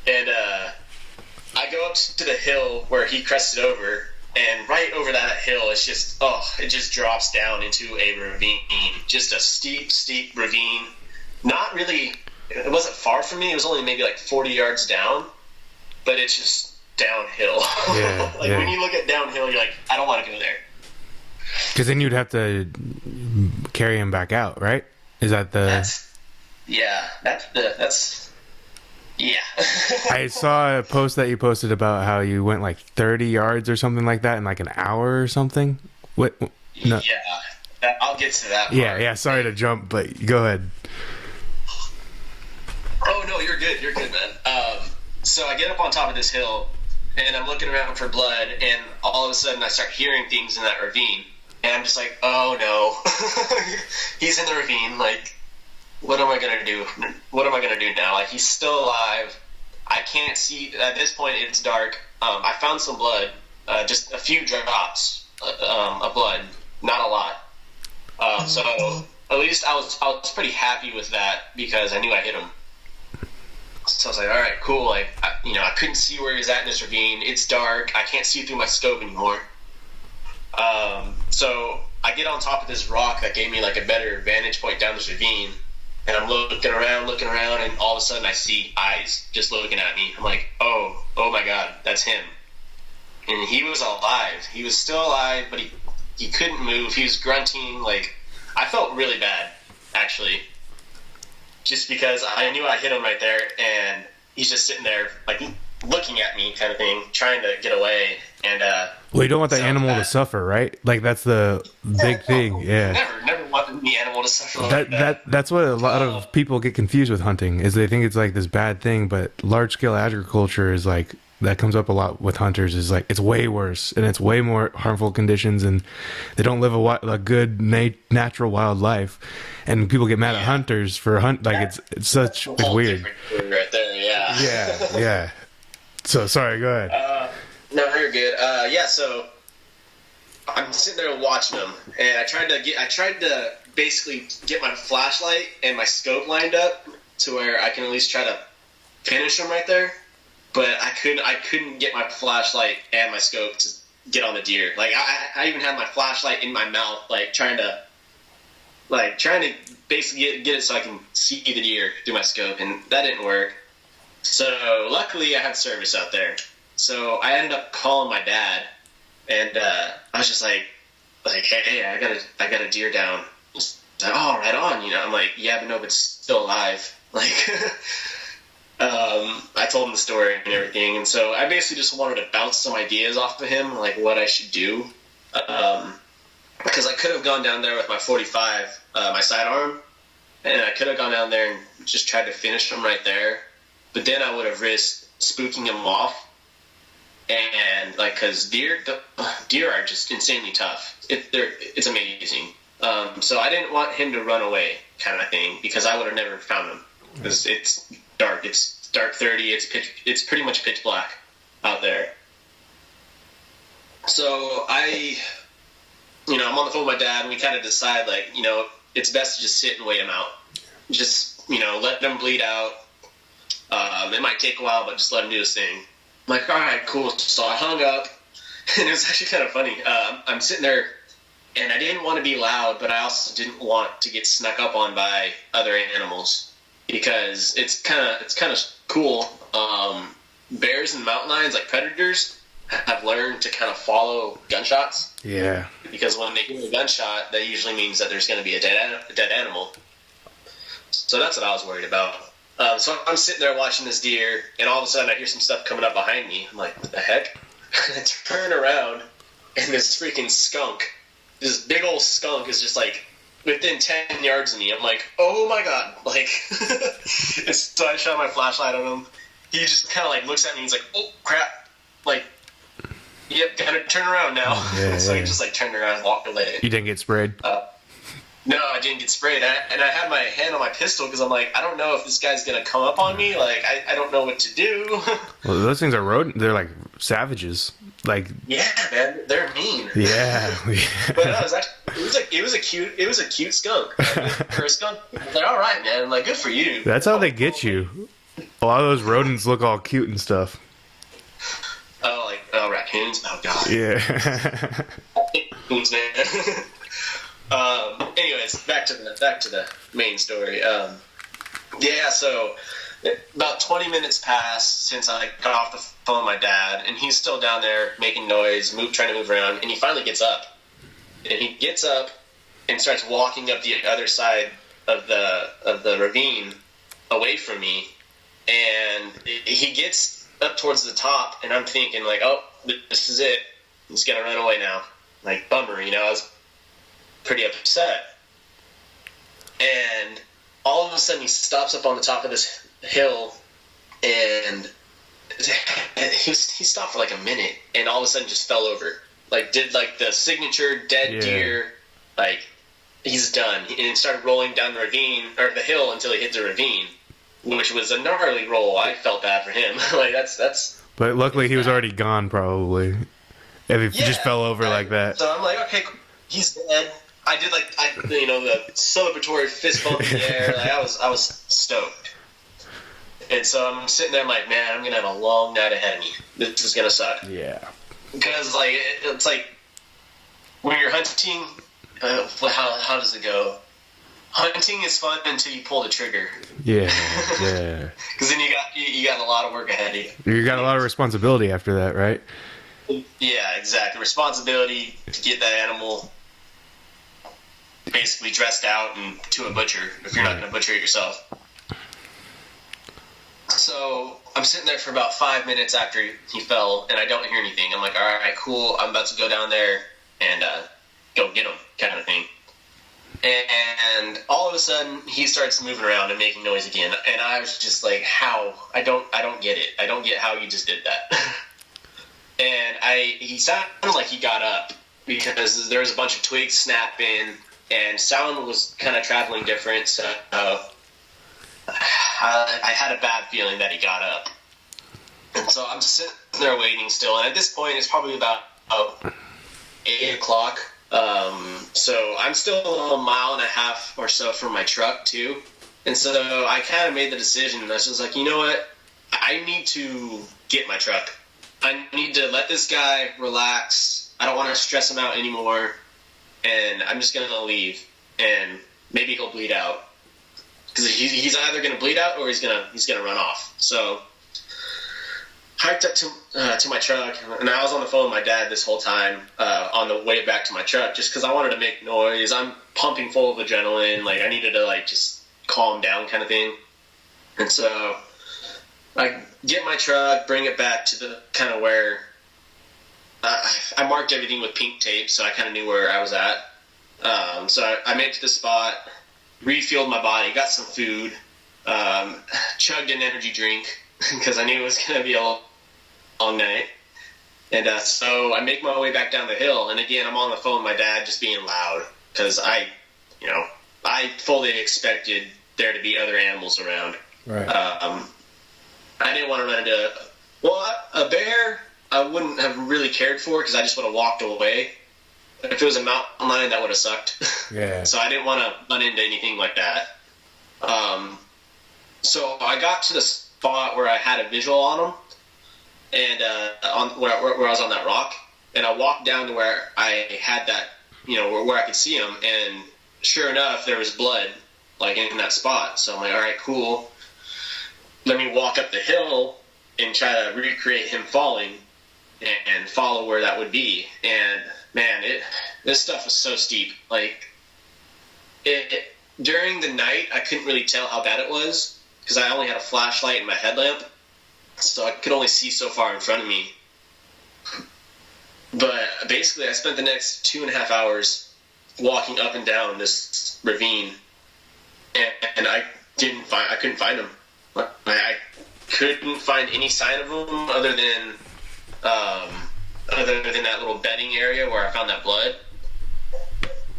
And I go up to the hill where he crested over, and right over that hill, it just drops down into a ravine, just a steep ravine. Not really. It wasn't far from me. It was only maybe like 40 yards down, but it's just downhill. Yeah, when you look at downhill, you're like, I don't want to go there. Because then you'd have to carry him back out, right? Is that the... Yeah. I saw a post that you posted about how you went like 30 yards or something like that in like an hour or something. What? No. Yeah, I'll get to that part. Yeah. Sorry to jump, but go ahead. Oh, no, you're good, man. So I get up on top of this hill, and I'm looking around for blood, and all of a sudden I start hearing things in that ravine, and I'm just like, oh, no. He's in the ravine, like, what am I going to do? What am I going to do now? Like, he's still alive. I can't see. At this point, it's dark. I found some blood, just a few drops of blood, not a lot. So at least I was pretty happy with that because I knew I hit him. So I was like, all right, cool. Like, I couldn't see where he was at in this ravine. It's dark. I can't see through my scope anymore. So I get on top of this rock that gave me like a better vantage point down this ravine, and I'm looking around, and all of a sudden I see eyes just looking at me. I'm like, oh my God, that's him. And he was alive. He was still alive, but he couldn't move. He was grunting. Like, I felt really bad, actually. Just because I knew I hit him right there, and he's just sitting there, like, looking at me kind of thing, trying to get away. And well, you don't want the animal to suffer, right? Like, that's the big thing. Yeah. Never want the animal to suffer. That's what a lot of people get confused with hunting, is they think it's like this bad thing, but large scale agriculture is like, that comes up a lot with hunters, is like it's way worse, and it's way more harmful conditions, and they don't live a good natural wild life, and people get mad at hunters for it's weird right there. Yeah. So sorry, go ahead. No, you're good. So I'm sitting there watching them, and I tried to basically get my flashlight and my scope lined up to where I can at least try to finish them right there. But I couldn't get my flashlight and my scope to get on the deer. Like, I even had my flashlight in my mouth, like trying to basically get it so I can see the deer through my scope, and that didn't work. So luckily I had service out there. So I ended up calling my dad, and I was just like, hey, I got a deer down. Just like, oh, right on, I'm like, yeah, but no, but it's still alive. Like. I told him the story and everything, and so I basically just wanted to bounce some ideas off of him, like what I should do, because I could have gone down there with my 45, my sidearm, and I could have gone down there and just tried to finish him right there, but then I would have risked spooking him off, and because deer are just insanely tough. It's amazing. So I didn't want him to run away, kind of thing, because I would have never found him, because it's dark. It's dark 30. It's pretty much pitch black out there. So I I'm on the phone with my dad, and we kind of decide, like, it's best to just sit and wait him out. Just, let him bleed out. It might take a while, but just let him do his thing. I'm like, all right, cool. So I hung up, and it was actually kind of funny. I'm sitting there, and I didn't want to be loud, but I also didn't want to get snuck up on by other animals because it's kind of cool. Bears and mountain lions, like predators, have learned to kind of follow gunshots. Yeah. Because when they hear a gunshot, that usually means that there's going to be a dead animal. So that's what I was worried about. So I'm sitting there watching this deer, and all of a sudden I hear some stuff coming up behind me. I'm like, what the heck? I turn around, and this freaking skunk, this big old skunk, is just like within 10 yards of me. I'm like, oh my god. Like, so I shine my flashlight on him. He just kind of like looks at me. He's like, oh crap. Like, yep, gotta turn around now. So he just like turned around and walked away. You didn't get sprayed? No, I didn't get sprayed. And I had my hand on my pistol because I'm like, I don't know if this guy's going to come up on me. Like, I don't know what to do. Well, those things are they're like savages. Like, yeah, man, they're mean. Yeah. But no, it was a cute skunk. For a skunk, I was like, all right, man. Like, good for you. That's how they get you. A lot of those rodents look all cute and stuff. Oh, raccoons? Oh, God. Yeah. Raccoons, man. Anyways, back to the main story. So about 20 minutes passed since I got off the phone with my dad, and he's still down there making noise, trying to move around, and he finally gets up. And he gets up and starts walking up the other side of the ravine away from me, and he gets up towards the top, and I'm thinking, like, oh, this is it. He's gonna run away now. Like, bummer, I was pretty upset. And all of a sudden he stops up on the top of this hill, and he stopped for like a minute, and all of a sudden just fell over. Like, did like the signature dead deer, like, he's done. And started rolling down the ravine, or the hill, until he hit the ravine, which was a gnarly roll. I felt bad for him. Like, that's But luckily he was already gone, probably. If he just fell over like that. So I'm like, okay, he's dead. I did the celebratory fist bump in the air. Like, I was stoked. And so I'm sitting there, I'm like, man, I'm gonna have a long night ahead of me. This is gonna suck. Yeah. Because like it's like when you're hunting, how does it go? Hunting is fun until you pull the trigger. Yeah. Because then you got a lot of work ahead of you. You got a lot of responsibility after that, right? Yeah, exactly. Responsibility to get that animal basically dressed out and to a butcher if you're not going to butcher it yourself. So I'm sitting there for about 5 minutes after he fell, and I don't hear anything. I'm like, all right, cool. I'm about to go down there and go get him, kind of thing. And all of a sudden, he starts moving around and making noise again. And I was just like, how? I don't get it. I don't get how you just did that. And he sounded like he got up because there was a bunch of twigs snapping, and sound was kind of traveling different. So I had a bad feeling that he got up. And so I'm sitting there waiting still. And at this point, it's probably about 8 o'clock. So I'm still a mile and a half or so from my truck, too. And so I kind of made the decision. I was just like, you know what? I need to get my truck. I need to let this guy relax. I don't want to stress him out anymore. And I'm just going to leave. And maybe he'll bleed out. Because he's either going to bleed out or he's gonna run off. So hiked up to my truck, and I was on the phone with my dad this whole time on the way back to my truck, just because I wanted to make noise. I'm pumping full of adrenaline. Like, I needed to like just calm down, kind of thing. And so I get my truck, bring it back to the kind of where I marked everything with pink tape, so I kind of knew where I was at. So I made it to the spot, refueled my body, got some food, chugged an energy drink because I knew it was going to be a long night. And so I make my way back down the hill, and again, I'm on the phone with my dad just being loud because I fully expected there to be other animals around. Right. I didn't want to run into a bear. I wouldn't have really cared for because I just would have walked away. If it was a mountain lion, that would have sucked. Yeah. So I didn't want to run into anything like that. So I got to the spot where I had a visual on him, and on where I was on that rock, and I walked down to where I had that, where I could see him, and sure enough, there was blood like in that spot. So I'm like, all right, cool. Let me walk up the hill and try to recreate him falling and follow where that would be. And man, this stuff was so steep. Like during the night, I couldn't really tell how bad it was because I only had a flashlight and my headlamp, so I could only see so far in front of me. But basically, I spent the next 2.5 hours walking up and down this ravine, and I couldn't find him. I couldn't find any sign of him other than that little bedding area where I found that blood.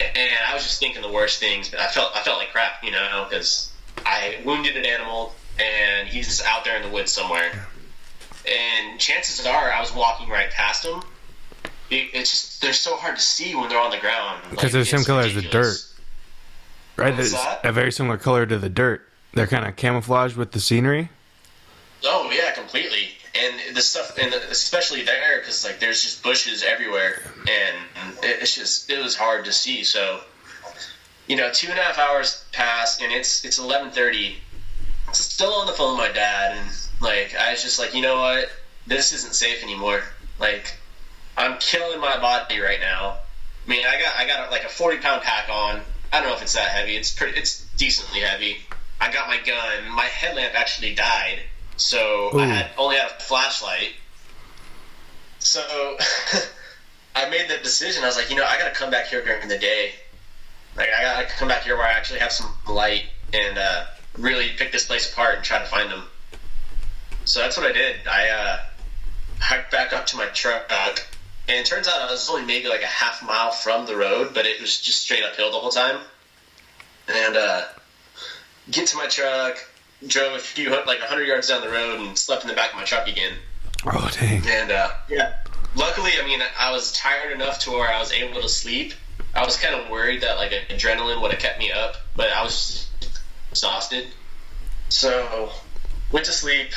And I was just thinking the worst things. I felt like crap, because I wounded an animal and he's just out there in the woods somewhere. And chances are I was walking right past him. It's just, they're so hard to see when they're on the ground. Because they're the same color as the dirt. Right? It's a very similar color to the dirt. They're kind of camouflaged with the scenery. Oh, yeah, completely. And the stuff, and especially there, because like there's just bushes everywhere, and it was hard to see. So, 2.5 hours pass, and it's 11:30. Still on the phone with my dad, and like I was just like, you know what, this isn't safe anymore. Like, I'm killing my body right now. I mean, I got like a 40-pound pack on. I don't know if it's that heavy. It's decently heavy. I got my gun. My headlamp actually died. So Ooh. I only had a flashlight. So I made the decision. I was like, I got to come back here during the day. Like, I got to come back here where I actually have some light and really pick this place apart and try to find them. So that's what I did. I hiked back up to my truck, and it turns out I was only maybe like a half mile from the road, but it was just straight uphill the whole time. And get to my truck, drove a few, like 100 yards down the road, and slept in the back of my truck again. Oh, dang. And yeah, luckily, I was tired enough to where I was able to sleep. I was kind of worried that like adrenaline would have kept me up, but I was exhausted. So went to sleep.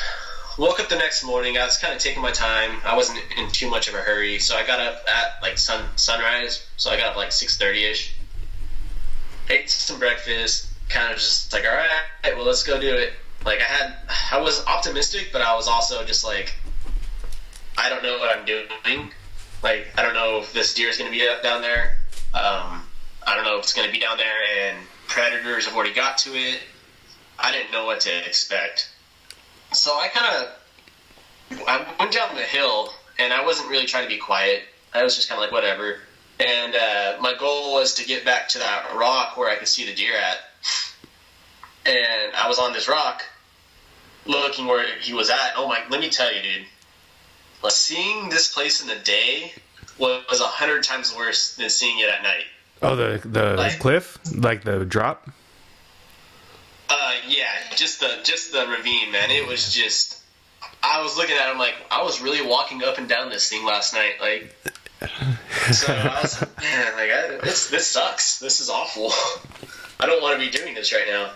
Woke up the next morning. I was kind of taking my time. I wasn't in too much of a hurry, so I got up at like sunrise. So I got up like 6:30ish. Ate some breakfast. Kind of just like, all right, well, let's go do it. Like I was optimistic, but I was also just like, I don't know what I'm doing. Like, I don't know if this deer is going to be up down there. I don't know if it's going to be down there and predators have already got to it. I didn't know what to expect. So I went down the hill, and I wasn't really trying to be quiet. I was just kind of like, whatever. And my goal was to get back to that rock where I could see the deer at. And I was on this rock looking where he was at. Oh my, let me tell you, dude. Seeing this place in the day was 100 times worse than seeing it at night. Oh, the cliff? Like the drop? Yeah, just the ravine, man. It was just, I was looking at him like, I was really walking up and down this thing last night. Like, so I was like, man, like, this sucks. This is awful. I don't want to be doing this right now.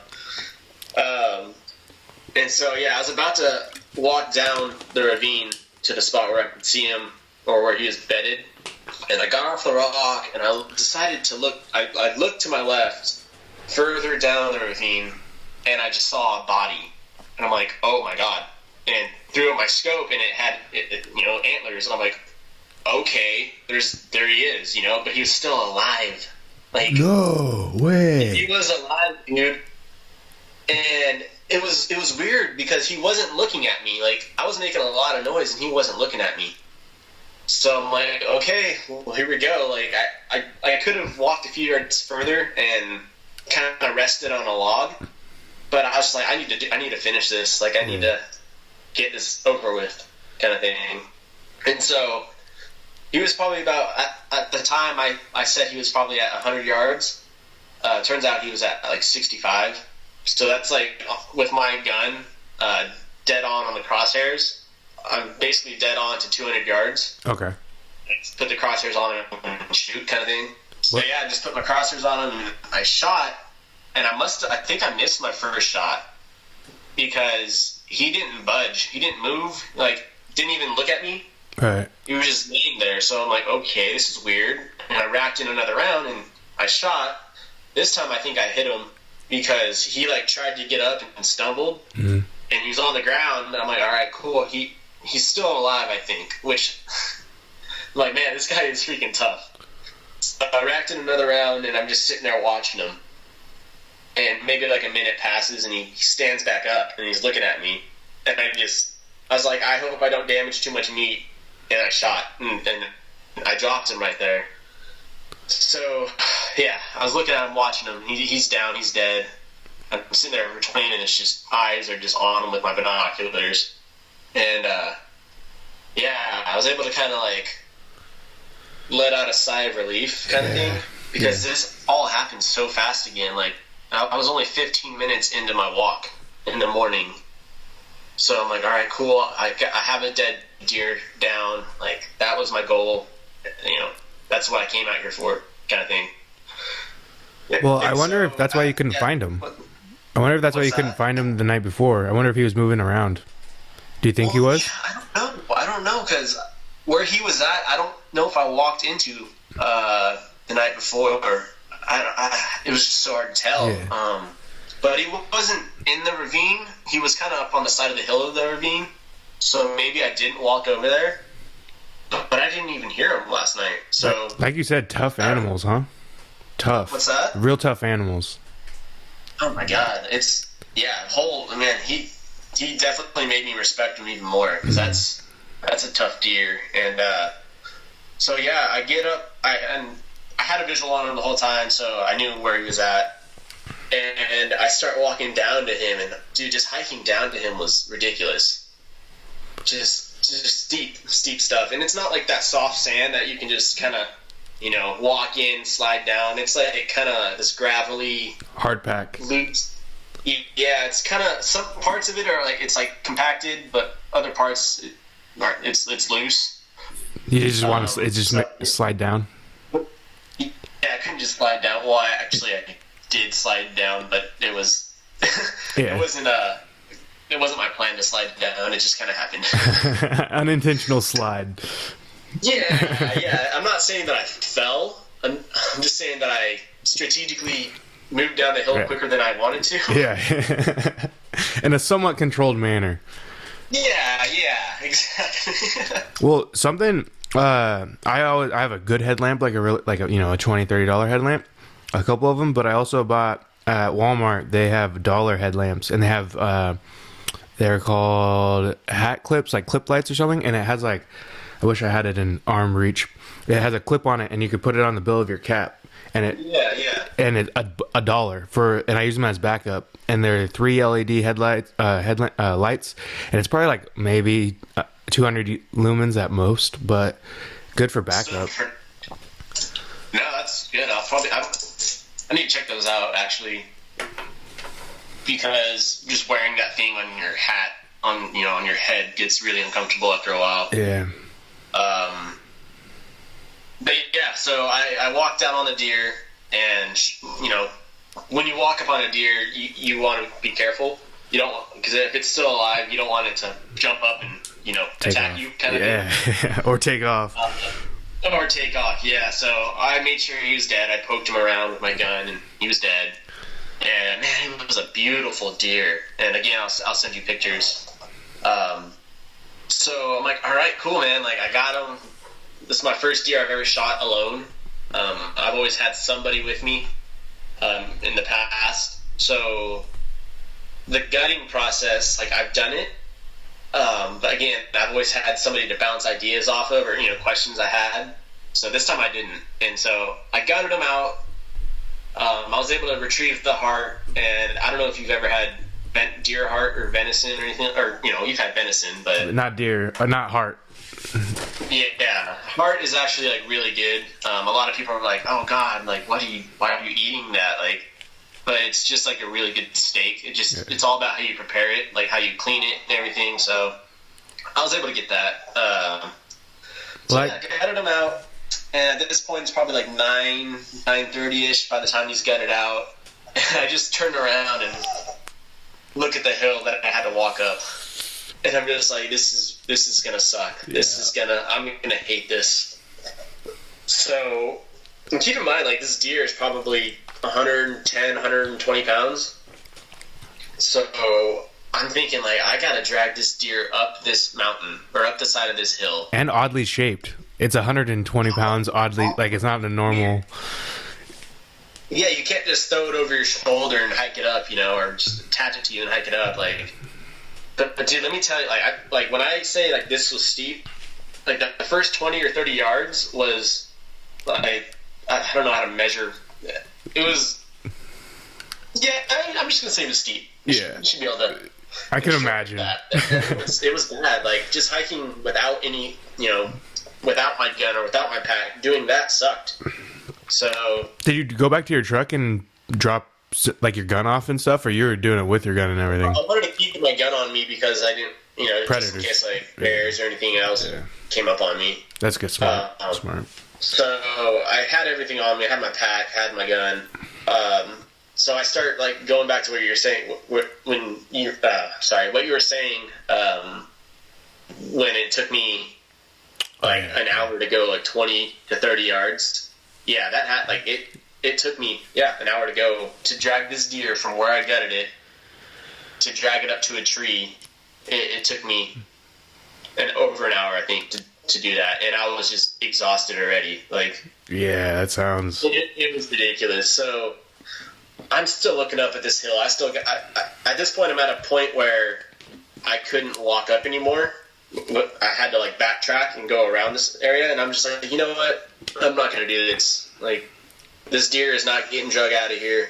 And so, yeah, I was about to walk down the ravine to the spot where I could see him, or where he was bedded. And I got off the rock, and I decided to look. I looked to my left, further down the ravine, and I just saw a body. And I'm like, oh my god. And threw up my scope, and it had, antlers. And I'm like, okay, there he is, but he was still alive. Like, no way. He was alive, dude. And it was weird because he wasn't looking at me. Like, I was making a lot of noise, and he wasn't looking at me. So I'm like, okay, well, here we go. Like, I could have walked a few yards further and kind of rested on a log, but I was just like, I need to finish this. Like, I need to get this over with, kind of thing. And so he was probably about, at the time I said he was probably at 100 yards. Turns out he was at like 65. So that's like, with my gun dead on the crosshairs, I'm basically dead on to 200 yards. Okay. put the crosshairs on him and shoot kind of thing. So What? yeah, I just put my crosshairs on him and I shot, and I think I missed my first shot because he didn't budge. He didn't move, like, didn't even look at me. Right. He was just laying there. So I'm like, okay, this is weird. And I racked in another round and I shot. This time I think I hit him because he, like, tried to get up and stumbled. Mm-hmm. And he was on the ground. And I'm like, all right, cool. He's still alive, I think. Which, I'm like, man, this guy is freaking tough. So I racked in another round and I'm just sitting there watching him. And maybe like a minute passes and he stands back up and he's looking at me. And I was like, I hope I don't damage too much meat. And I shot. And I dropped him right there. So, yeah, I was looking at him, watching him. He's down, he's dead. I'm sitting there for 20 minutes, just eyes are just on him with my binoculars. And, yeah, I was able to kind of, like, let out a sigh of relief kind of thing. Because this all happened so fast again. Like, I was only 15 minutes into my walk in the morning. So I'm like, all right, cool. I have a dead deer down. Like, that was my goal. You know, that's what I came out here for, kind of thing. Well, I wonder if that's why you couldn't find him. I wonder if that's why you couldn't find him the night before. I wonder if he was moving around. Do you think he was? Yeah, I don't know, because where he was at, I don't know if I walked into the night before, or it was just so hard to tell. Yeah. But he wasn't in the ravine. He was kind of up on the side of the hill of the ravine. So maybe I didn't walk over there. But I didn't even hear him last night. So, like you said, tough animals, huh? Tough. What's that? Real tough animals. Oh my God! Man. He definitely made me respect him even more, because that's a tough deer. And so yeah, I get up. I had a visual on him the whole time, so I knew where he was at. And I start walking down to him, and dude, just hiking down to him was ridiculous. Just steep stuff, and it's not like that soft sand that you can just kind of, walk in, slide down. It's like kind of this gravelly, hard pack. Loose. Yeah, it's kind of, some parts of it are like, it's like compacted, but other parts it's loose. You just want to slide down. Yeah, I couldn't just slide down. Well, I did slide down, but it was Yeah. it wasn't my plan to slide down. It just kind of happened. Unintentional slide. Yeah. I'm not saying that I fell. I'm just saying that I strategically moved down the hill quicker than I wanted to. Yeah. In a somewhat controlled manner. Yeah, exactly. Well, something I have a good headlamp, like a $20-$30 headlamp, a couple of them, but I also bought at Walmart. They have dollar headlamps, and they have they're called hat clips, like clip lights or something, and it has like, I wish I had it in arm reach. It has a clip on it, and you could put it on the bill of your cap. And it's a dollar for, and I use them as backup. And they're 3 LED lights, and it's probably like maybe 200 lumens at most, but good for backup. No, that's good. I need to check those out actually, because just wearing that thing on your hat, on your head, gets really uncomfortable after a while. Yeah. But yeah, so I walked down on the deer, and when you walk up on a deer, you want to be careful. You don't, because if it's still alive, you don't want it to jump up and attack off. you, kind of thing. Or take off. Or take off. Yeah. So I made sure he was dead. I poked him around with my gun, and he was dead. And man, it was a beautiful deer. And again, I'll send you pictures. So I'm like, all right, cool, man. Like, I got him. This is my first deer I've ever shot alone. I've always had somebody with me in the past. So the gutting process, like, I've done it. But again, I've always had somebody to bounce ideas off of, or questions I had. So this time I didn't, and so I gutted them out. I was able to retrieve the heart, and I don't know if you've ever had deer heart or venison or anything, or you've had venison, but not deer, not heart. Yeah, heart is actually like really good. A lot of people are like, "Oh God, like why are you eating that?" Like, but it's just like a really good steak. It's all about how you prepare it, like how you clean it and everything. So I was able to get that. So I gutted him out, and at this point it's probably like 9:30ish by the time he's gutted out. And I just turned around and look at the hill that I had to walk up, and I'm just like, this is gonna suck. I'm gonna hate this. So, and keep in mind, like, this deer is probably 110, 120 pounds. So I'm thinking, like, I gotta drag this deer up this mountain or up the side of this hill. And oddly shaped. It's 120 pounds. Oddly, like, it's not a normal. Yeah, you can't just throw it over your shoulder and hike it up, or just attach it to you and hike it up, like. But dude, let me tell you, like when I say like this was steep, like the first 20 or 30 yards was like, I don't know how to measure. It was, yeah, I'm just gonna say it was steep. You should be able to. I can imagine. It was bad. Like just hiking without any, without my gun or without my pack, doing that sucked. So. Did you go back to your truck and drop like your gun off and stuff, or you were doing it with your gun and everything? I wanted to keep my gun on me because I didn't, predators, just in case like bears or anything else came up on me. That's good, smart. Smart. So I had everything on me. I had my pack, had my gun. So I start like going back to what you were saying when you what you were saying when it took me like an hour to go like 20 to 30 yards. Yeah, that had like it took me an hour to go to drag this deer from where I gutted it to drag it up to a tree. It took me over an hour, I think, to do that, and I was just exhausted already. Like, yeah, that sounds. It was ridiculous. So I'm still looking up at this hill. At this point, I'm at a point where I couldn't walk up anymore. I had to like backtrack and go around this area, and I'm just like, you know what? I'm not going to do this. Like, this deer is not getting drug out of here.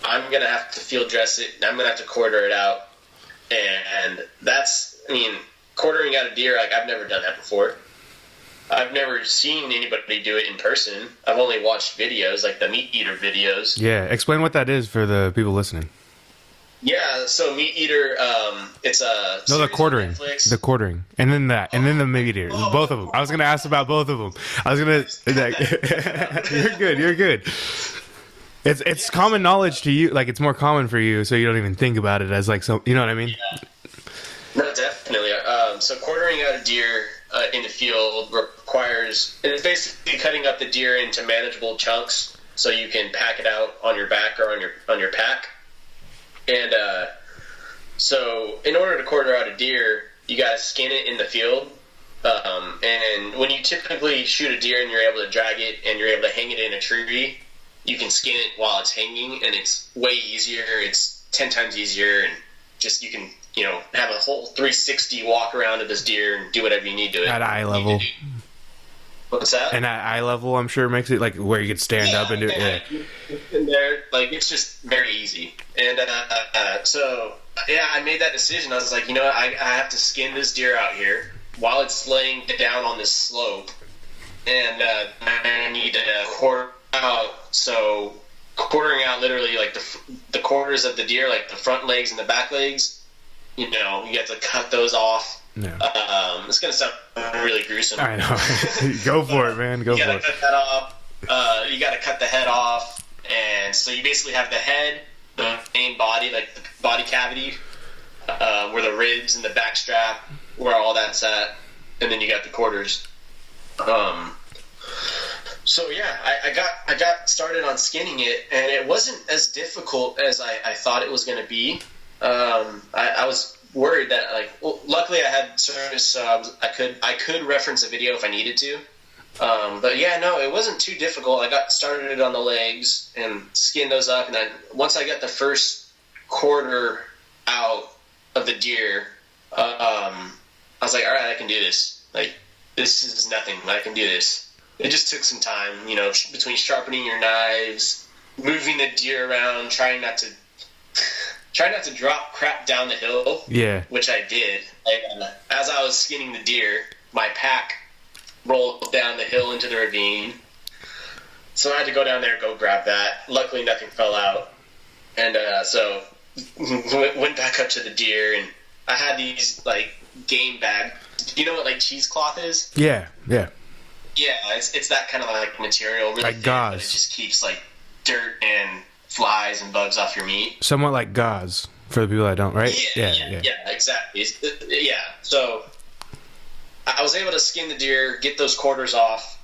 I'm going to have to field dress it, and I'm going to have to quarter it out. And quartering out a deer, like, I've never done that before. I've never seen anybody do it in person. I've only watched videos, like the meat eater videos. Yeah, explain what that is for the people listening. Yeah, so meat eater, it's a the quartering, and then that, and then the meat eater, both of them. I was gonna ask about both of them. I was gonna. You're good. It's common knowledge to you, like it's more common for you, so you don't even think about it as like some. You know what I mean? Yeah. No, definitely. So quartering out a deer in the field requires it's basically cutting up the deer into manageable chunks, so you can pack it out on your back or on your pack. And so in order to quarter out a deer, you got to skin it in the field. And when you typically shoot a deer and you're able to drag it and you're able to hang it in a tree, you can skin it while it's hanging, and it's way easier. It's 10 times easier, and just you can have a whole 360 walk around of this deer and do whatever you need to it. At eye level. What's that? And at eye level, I'm sure makes it like where you could stand up and do it. Yeah. And there, like, it's just very easy. And so, I made that decision. I was like, I have to skin this deer out here while it's laying down on this slope. And I need to quarter out. So, quartering out literally, like, the quarters of the deer, like the front legs and the back legs, you have to cut those off. Yeah. It's going to sound really gruesome. I know. Go for it, man. Go for it. You got to cut that off. You got to cut the head off. And so you basically have the head, the main body, like the body cavity, where the ribs and the back strap, where all that's at. And then you got the quarters. So yeah, I got started on skinning it, and it wasn't as difficult as I thought it was going to be. I was worried that luckily I had service, so I could reference a video if I needed to. But yeah, no, it wasn't too difficult. I got started on the legs and skinned those up, and then once I got the first quarter out of the deer, I was like, all right, I can do this. Like, this is nothing. I can do this. It just took some time, between sharpening your knives, moving the deer around, trying not to drop crap down the hill. Yeah. Which I did. As I was skinning the deer, my pack rolled down the hill into the ravine. So I had to go down there, go grab that. Luckily, nothing fell out. And so went back up to the deer, and I had these, game bag. Do you know what, cheesecloth is? Yeah, yeah. Yeah, it's that kind of like material, really Like thin, but it gauze. just keeps like dirt and flies and bugs off your meat. Somewhat like gauze for the people that don't, right? Yeah, Yeah, yeah, yeah. yeah, exactly. Yeah, so I was able to skin the deer, get those quarters off.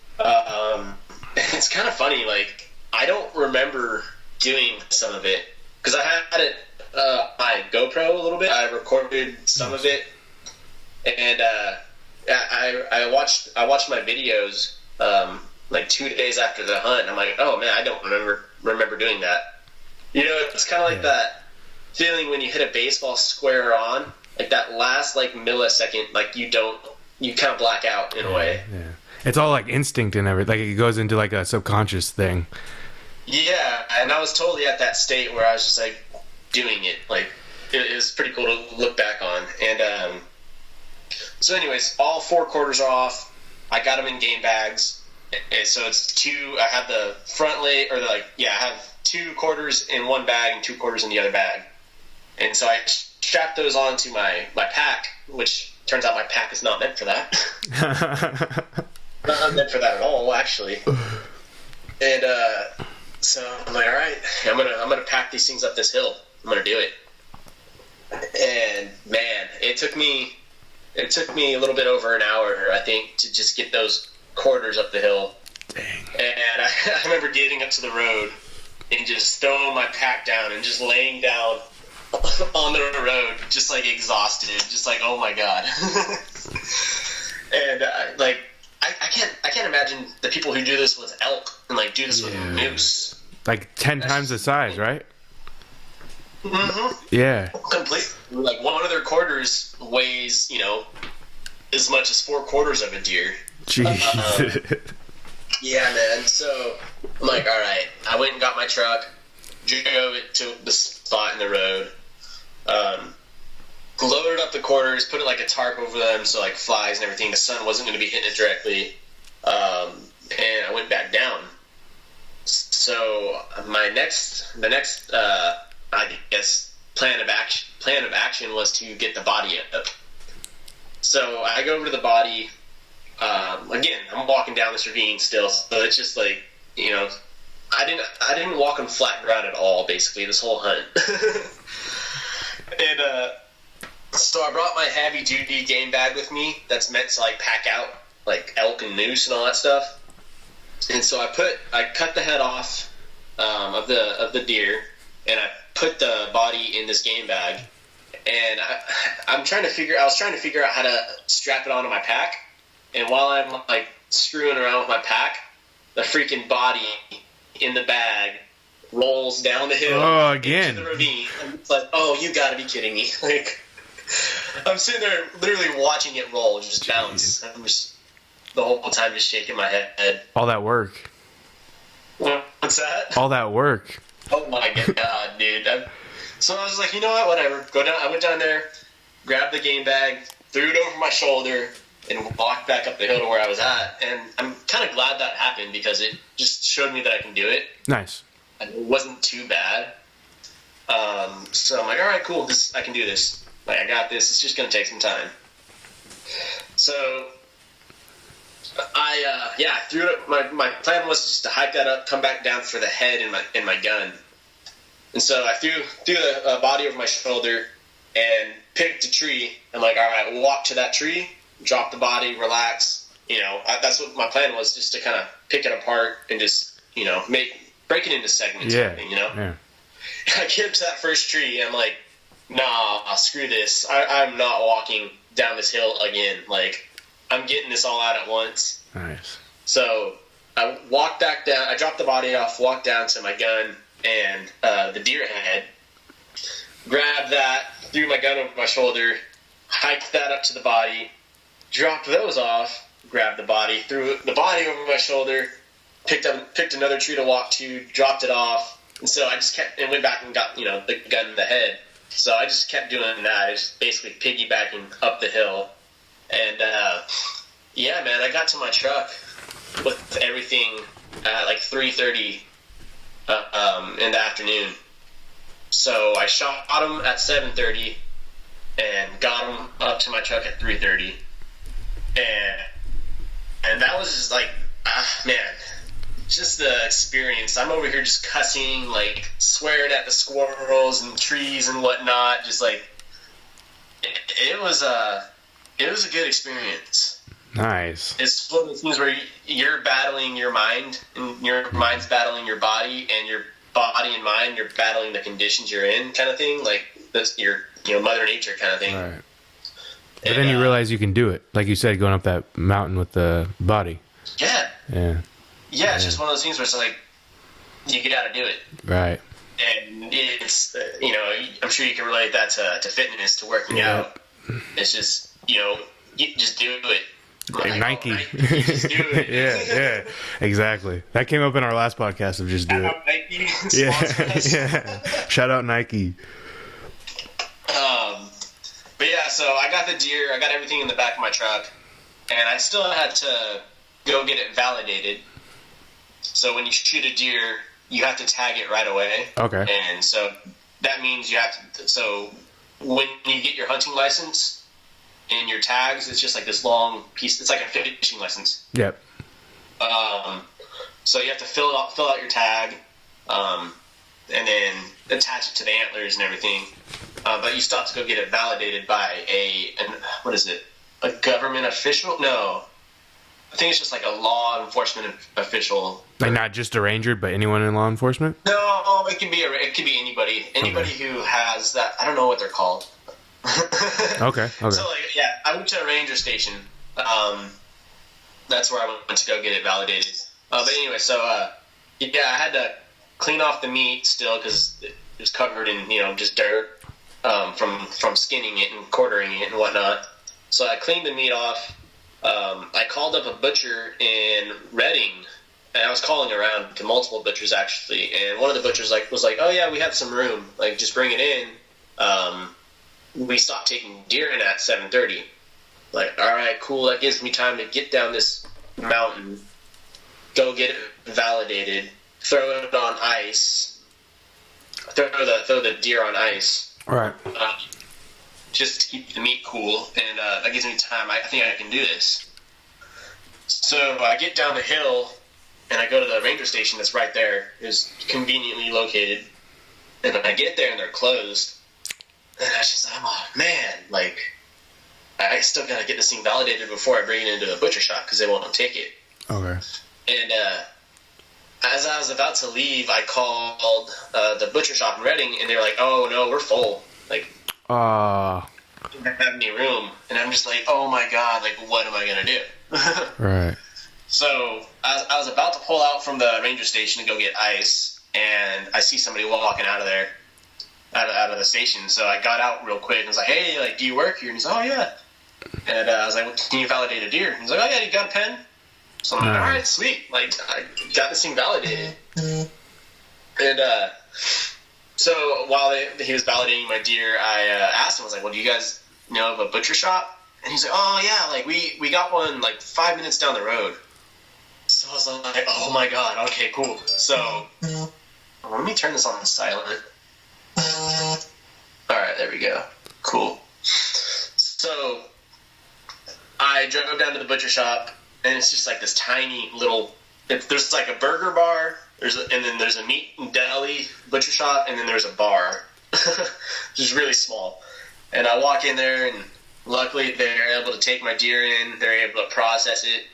It's kind of funny. Like I don't remember doing some of it because I had it my GoPro a little bit. I recorded some of it, and I watched my videos like 2 days after the hunt. And I'm like, oh man, I don't remember doing that. You know, it's kind of like that feeling when you hit a baseball square on, like that last like millisecond, like you kind of black out in a way. Yeah. It's all like instinct and everything. Like it goes into like a subconscious thing. Yeah, and I was totally at that state where I was just like doing it. Like it was pretty cool to look back on. And so, anyways, all 4 quarters are off. I got them in game bags. And so it's 2. I have the front leg, or I have 2 quarters in one bag and 2 quarters in the other bag. And so I strapped those onto my pack, which turns out my pack is not meant for that. Not meant for that at all, actually. And so I'm like, all right, I'm gonna pack these things up this hill. I'm gonna do it. And man, it took me a little bit over an hour, I think, to just get those quarters up the hill. Dang. And I remember getting up to the road and just throwing my pack down and just laying down on the road, just like exhausted, just like, oh my god. And I can't imagine the people who do this with elk and like do this with moose. Like 10 times the size, right? Mm-hmm. Yeah. Completely. Like one of their quarters weighs, as much as 4 quarters of a deer. Jeez. Yeah, man. So I'm like, all right. I went and got my truck, drove it to the spot in the road, loaded up the quarters, put it like a tarp over them so like flies and everything, the sun wasn't going to be hitting it directly, and I went back down. So the next I guess plan of action was to get the body up. So I go over to the body. Again, I'm walking down this ravine still, so it's just like, I didn't walk on flat ground at all, basically, this whole hunt. And so I brought my heavy duty game bag with me that's meant to like pack out like elk and moose and all that stuff. And so I cut the head off of the deer, and I put the body in this game bag. And I was trying to figure out how to strap it onto my pack. And while I'm like screwing around with my pack, the freaking body in the bag rolls down the hill into the ravine. And it's like, oh, you gotta be kidding me! Like, I'm sitting there literally watching it roll, just bounce. I'm just the whole time just shaking my head. All that work. What's that? All that work. Oh my god, dude! So I was like, you know what? Whatever. Go down. I went down there, grabbed the game bag, threw it over my shoulder, and walked back up the hill to where I was at. And I'm kind of glad that happened because it just showed me that I can do it. Nice. And it wasn't too bad. So I'm like, all right, cool. I can do this. Like, I got this. It's just going to take some time. So I threw it. My plan was just to hike that up, come back down for the head and my gun. And so I threw the body over my shoulder and picked a tree. I'm like, all right, we'll walk to that tree, drop the body, relax. That's what my plan was, just to kind of pick it apart and just, break it into segments. Yeah. Yeah. I get to that first tree and I'm like, nah, screw this. I'm not walking down this hill again. Like, I'm getting this all out at once. Nice. So I walked back down. I dropped the body off, walked down to my gun and the deer head, grabbed that, threw my gun over my shoulder, hiked that up to the body, dropped those off, grabbed the body, threw the body over my shoulder, picked another tree to walk to, dropped it off, and so I just kept and went back and got the gun in the head. So I just kept doing that, just basically piggybacking up the hill, and yeah, man, I got to my truck with everything at like 3:30 in the afternoon. So I shot him at 7:30 and got him up to my truck at 3:30. And and that was just like, man, just the experience. I'm over here just cussing, like swearing at the squirrels and trees and whatnot. Just like it was a good experience. Nice. It's one of those things where you're battling your mind, and your mind's battling your body, and your body and mind, you're battling the conditions you're in, kind of thing. Like this, Mother Nature kind of thing. Right. But then you realize you can do it, like you said, going up that mountain with the body. Yeah. Yeah. Yeah, it's just one of those things where it's like you got to do it. Right. And it's I'm sure you can relate that to fitness, to working out. It's just you just do it. Like Nike. Nike. Just do it. yeah, exactly. That came up in our last podcast of just do it. Nike. Yeah. Shout out Nike. But yeah, so I got the deer. I got everything in the back of my truck, and I still had to go get it validated. So when you shoot a deer, you have to tag it right away. Okay. And so that means you have to. So when you get your hunting license, in your tags, it's just like this long piece. It's like a fishing license. Yep. So you have to fill out your tag, and then attach it to the antlers and everything. But you still have to go get it validated by a government official? No, I think it's just like a law enforcement official. Like not just a ranger, but anyone in law enforcement? No, it can be anybody. Anybody who has that. I don't know what they're called. Okay. So I went to a ranger station. That's where I went to go get it validated. But anyway, so I had to clean off the meat still because it was covered in just dirt from skinning it and quartering it and whatnot. So I cleaned the meat off. I called up a butcher in Reading, and I was calling around to multiple butchers actually. And one of the butchers was like, "Oh yeah, we have some room. Like just bring it in." We stopped taking deer in at 7:30. Like, all right, cool. That gives me time to get down this mountain, go get it validated, throw it on ice, throw the deer on ice. All right. Just to keep the meat cool, and that gives me time. I think I can do this. So I get down the hill, and I go to the ranger station that's right there. It's conveniently located, and I get there and they're closed. And I was just like, oh man, like I still gotta get this thing validated before I bring it into the butcher shop because they won't take it. Okay. And as I was about to leave, I called the butcher shop in Reading, and they were like, "Oh no, we're full. Like, we don't have any room." And I'm just like, "Oh my god, like what am I gonna do?" Right. So I was about to pull out from the ranger station to go get ice, and I see somebody walking out of there. Out of the station, so I got out real quick and was like, "Hey, like, do you work here?" And he's like, "Oh yeah." And I was like, well, "Can you validate a deer?" And he's like, "Oh yeah, you got a pen?" So I'm like, "All right, sweet." Like, I got this thing validated. And so while he was validating my deer, I asked him, I was like, "Well, do you guys know of a butcher shop?" And he's like, "Oh yeah, like we got one like 5 minutes down the road." So I was like, "Oh my god, okay, cool." So let me turn this on silent. Alright, there we go. Cool. So, I drove down to the butcher shop, and it's just like this tiny little... There's like a burger bar, and then there's a meat and deli butcher shop, and then there's a bar. Just really small. And I walk in there, and luckily they're able to take my deer in, they're able to process it.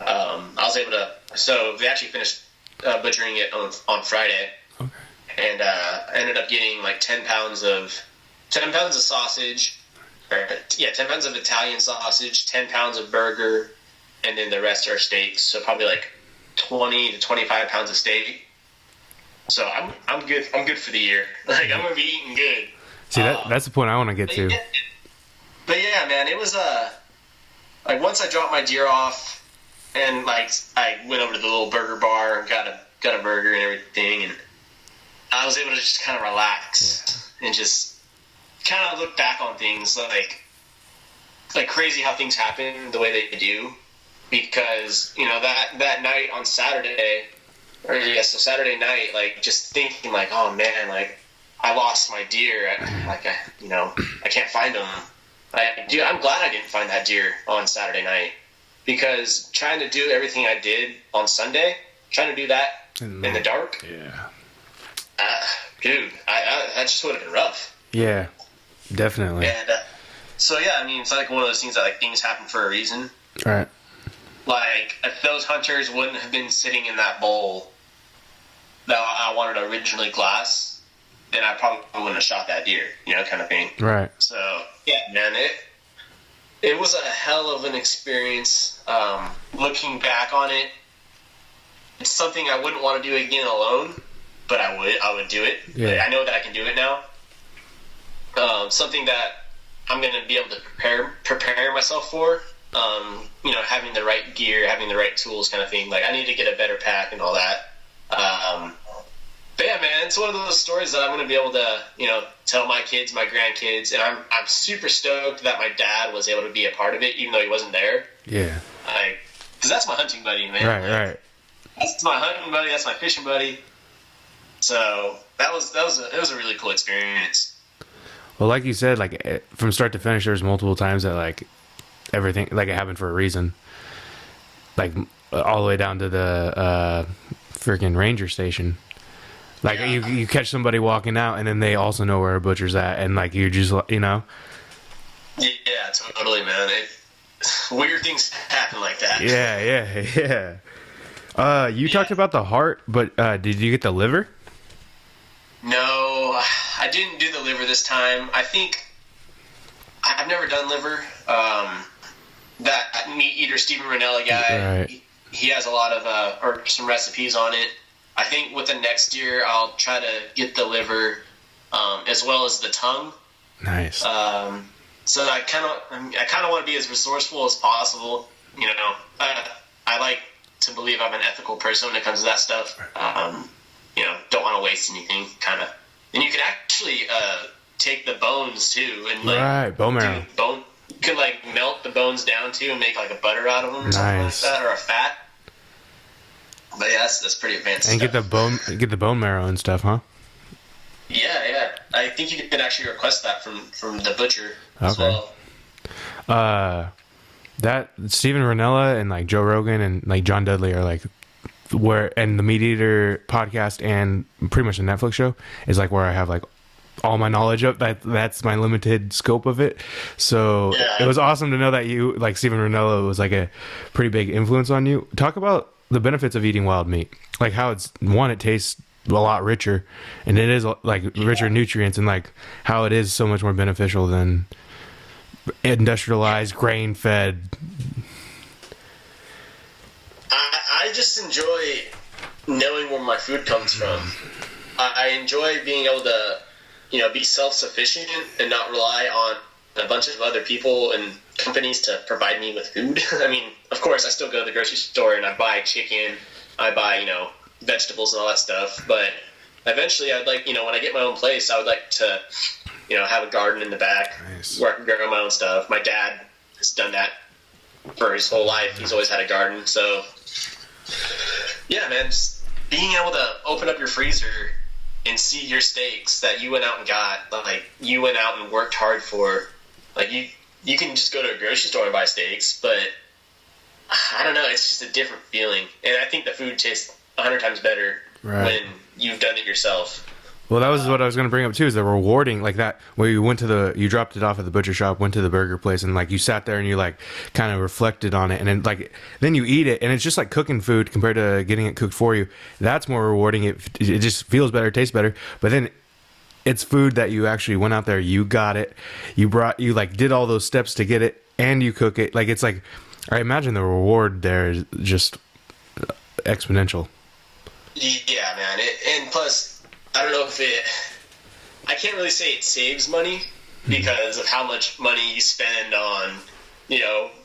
I was able to... So, they actually finished butchering it on Friday. Okay. And I ended up getting like 10 pounds of sausage, 10 pounds of Italian sausage, 10 pounds of burger, and then the rest are steaks. So probably like 20 to 25 pounds of steak. So I'm good. I'm good for the year. Like I'm gonna be eating good. See, that's the point I want to get to. But yeah, man, it was like once I dropped my deer off, and like I went over to the little burger bar and got a burger and everything, and I was able to just kind of relax and just kind of look back on things like crazy how things happen the way they do, because that night on Saturday, so Saturday night, like just thinking like, oh man, like I lost my deer, I can't find him. I'm glad I didn't find that deer on Saturday night, because trying to do everything I did on Sunday, trying to do that in the dark, dude, I just would have been rough. Yeah, definitely. And so yeah, I mean, it's like one of those things that like things happen for a reason. Right. Like if those hunters wouldn't have been sitting in that bowl that I wanted to originally glass, then I probably wouldn't have shot that deer, kind of thing. Right. So yeah, man, it was a hell of an experience. Looking back on it, it's something I wouldn't want to do again alone, but I would do it. Yeah. I know that I can do it now. Something that I'm going to be able to prepare myself for. Having the right gear, having the right tools, kind of thing. Like I need to get a better pack and all that. But yeah, man, it's one of those stories that I'm going to be able to, tell my kids, my grandkids, and I'm super stoked that my dad was able to be a part of it, even though he wasn't there. Yeah. Because that's my hunting buddy, man. Right. That's my hunting buddy. That's my fishing buddy. So it was a really cool experience. Well, like you said, like from start to finish, there's multiple times that like everything like it happened for a reason. Like all the way down to the freaking ranger station. Like you catch somebody walking out, and then they also know where a butcher's at, and like you just Yeah, totally, man. Weird things happen like that. Yeah. You talked about the heart, but did you get the liver? No, I didn't do the liver this time. I think I've never done liver. That meat eater Steven Ranella guy, right. he has a lot of or some recipes on it. I think with the next year, I'll try to get the liver as well as the tongue. Nice. So I kind of want to be as resourceful as possible. I like to believe I'm an ethical person when it comes to that stuff. Don't want to waste anything, kind of. And you can actually take the bones too, and right, bone marrow. You can like melt the bones down too and make like a butter out of them, or something like that, or a fat. But yeah, that's pretty advanced. And stuff. get the bone marrow and stuff, huh? Yeah. I think you can actually request that from the butcher as well. That Steven Ranella and like Joe Rogan and like John Dudley are like and the Meat Eater podcast and pretty much the Netflix show is like where I have like all my knowledge of that's my limited scope of it. So It was awesome to know that you like Steven Ranella was like a pretty big influence on you. Talk about the benefits of eating wild meat, like how it tastes a lot richer, and it is like richer in nutrients, and like how it is so much more beneficial than industrialized grain fed. I just enjoy knowing where my food comes from. I enjoy being able to be self-sufficient and not rely on a bunch of other people and companies to provide me with food. I mean, of course, I still go to the grocery store and I buy chicken, I buy, vegetables and all that stuff. But eventually I'd like, when I get my own place, I would like to, have a garden in the back where I can grow my own stuff. My dad has done that for his whole life. He's always had a garden. So, yeah, man, just being able to open up your freezer and see your steaks that you went out and got, like you went out and worked hard for. Like you can just go to a grocery store and buy steaks, but I don't know, it's just a different feeling. And I think the food tastes 100 times better when you've done it yourself. Well, that was what I was going to bring up too, is the rewarding, like that, where you dropped it off at the butcher shop, went to the burger place, and like you sat there and you like kind of reflected on it, and then you eat it, and it's just like cooking food compared to getting it cooked for you. That's more rewarding. It just feels better, tastes better, but then it's food that you actually went out there, you got it, you like did all those steps to get it, and you cook it. Like it's like, I imagine the reward there is just exponential. Yeah, man. And plus, I don't know if I can't really say it saves money because of how much money you spend on,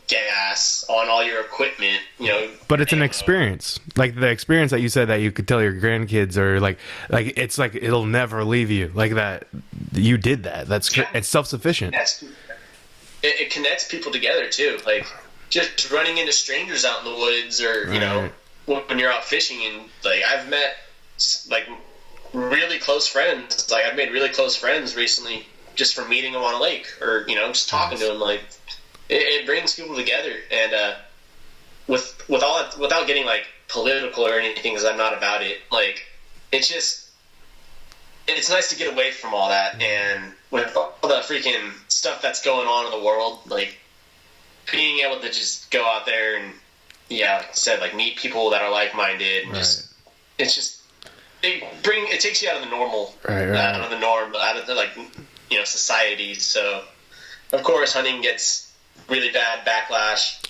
gas, on all your equipment, But it's an experience. Like the experience that you said that you could tell your grandkids, or like it's like it'll never leave you. Like that you did that. It's self-sufficient. It connects people together too. Like just running into strangers out in the woods, or when you're out fishing, and like I've met like really close friends. Like I've made really close friends recently just from meeting them on a lake, or just talking to them. Like it brings people together, and without getting like political or anything, because I'm not about it. Like, it's just it's nice to get away from all that, and with all the freaking stuff that's going on in the world, like being able to just go out there and like I said, like meet people that are like minded, and just it's just it takes you out of the normal, out of the norm, out of the society. So of course hunting gets really bad backlash,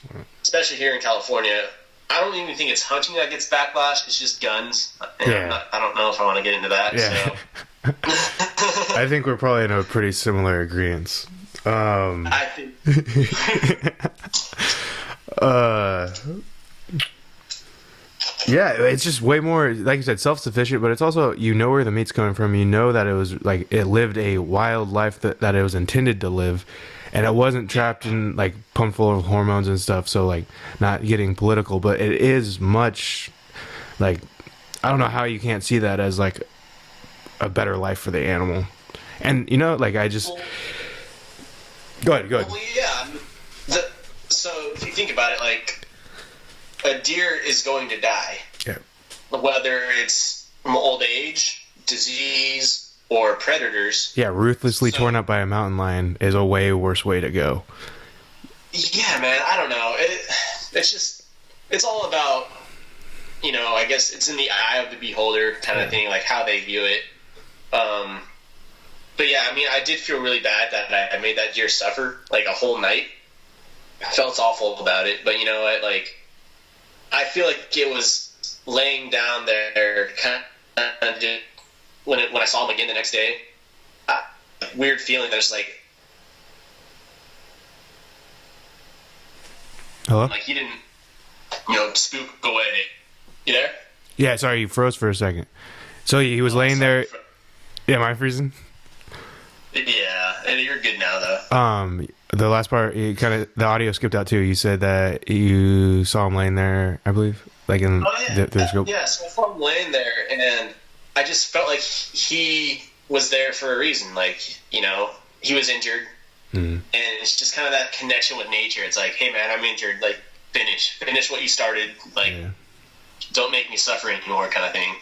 especially here in California. I don't even think it's hunting that gets backlash. It's just guns. And I don't know if I want to get into that. Yeah. So. I think we're probably in a pretty similar agreement. I think. Yeah, it's just way more, like you said, self-sufficient, but it's also, where the meat's coming from. You know that it was, like, it lived a wild life that it was intended to live, and it wasn't trapped in, like, pumped full of hormones and stuff, so, like, not getting political, but it is much, like, I don't know how you can't see that as, like, a better life for the animal. And, like, I just... Go ahead. Well, yeah. So, if you think about it, like, a deer is going to die. Yeah. Whether it's from old age, disease, or predators. Yeah, ruthlessly torn up by a mountain lion is a way worse way to go. Yeah, man, I don't know. It's all about, I guess it's in the eye of the beholder kind of thing, like how they view it. But yeah, I mean, I did feel really bad that I made that deer suffer, like, a whole night. I felt awful about it, but you know what, like, I feel like it was laying down there kind of when I saw him again the next day. Weird feeling that it's like, hello? Like he didn't, spook away. You there? Yeah, sorry, you froze for a second. So he was laying there. Yeah, am I freezing? Yeah, and you're good now though. The last part, the audio skipped out too. You said that you saw him laying there, I believe, like in the scope. Yeah, so I saw him laying there, and I just felt like he was there for a reason. Like, he was injured, and it's just kind of that connection with nature. It's like, hey man, I'm injured. Like, finish what you started. Like, don't make me suffer anymore, kind of thing.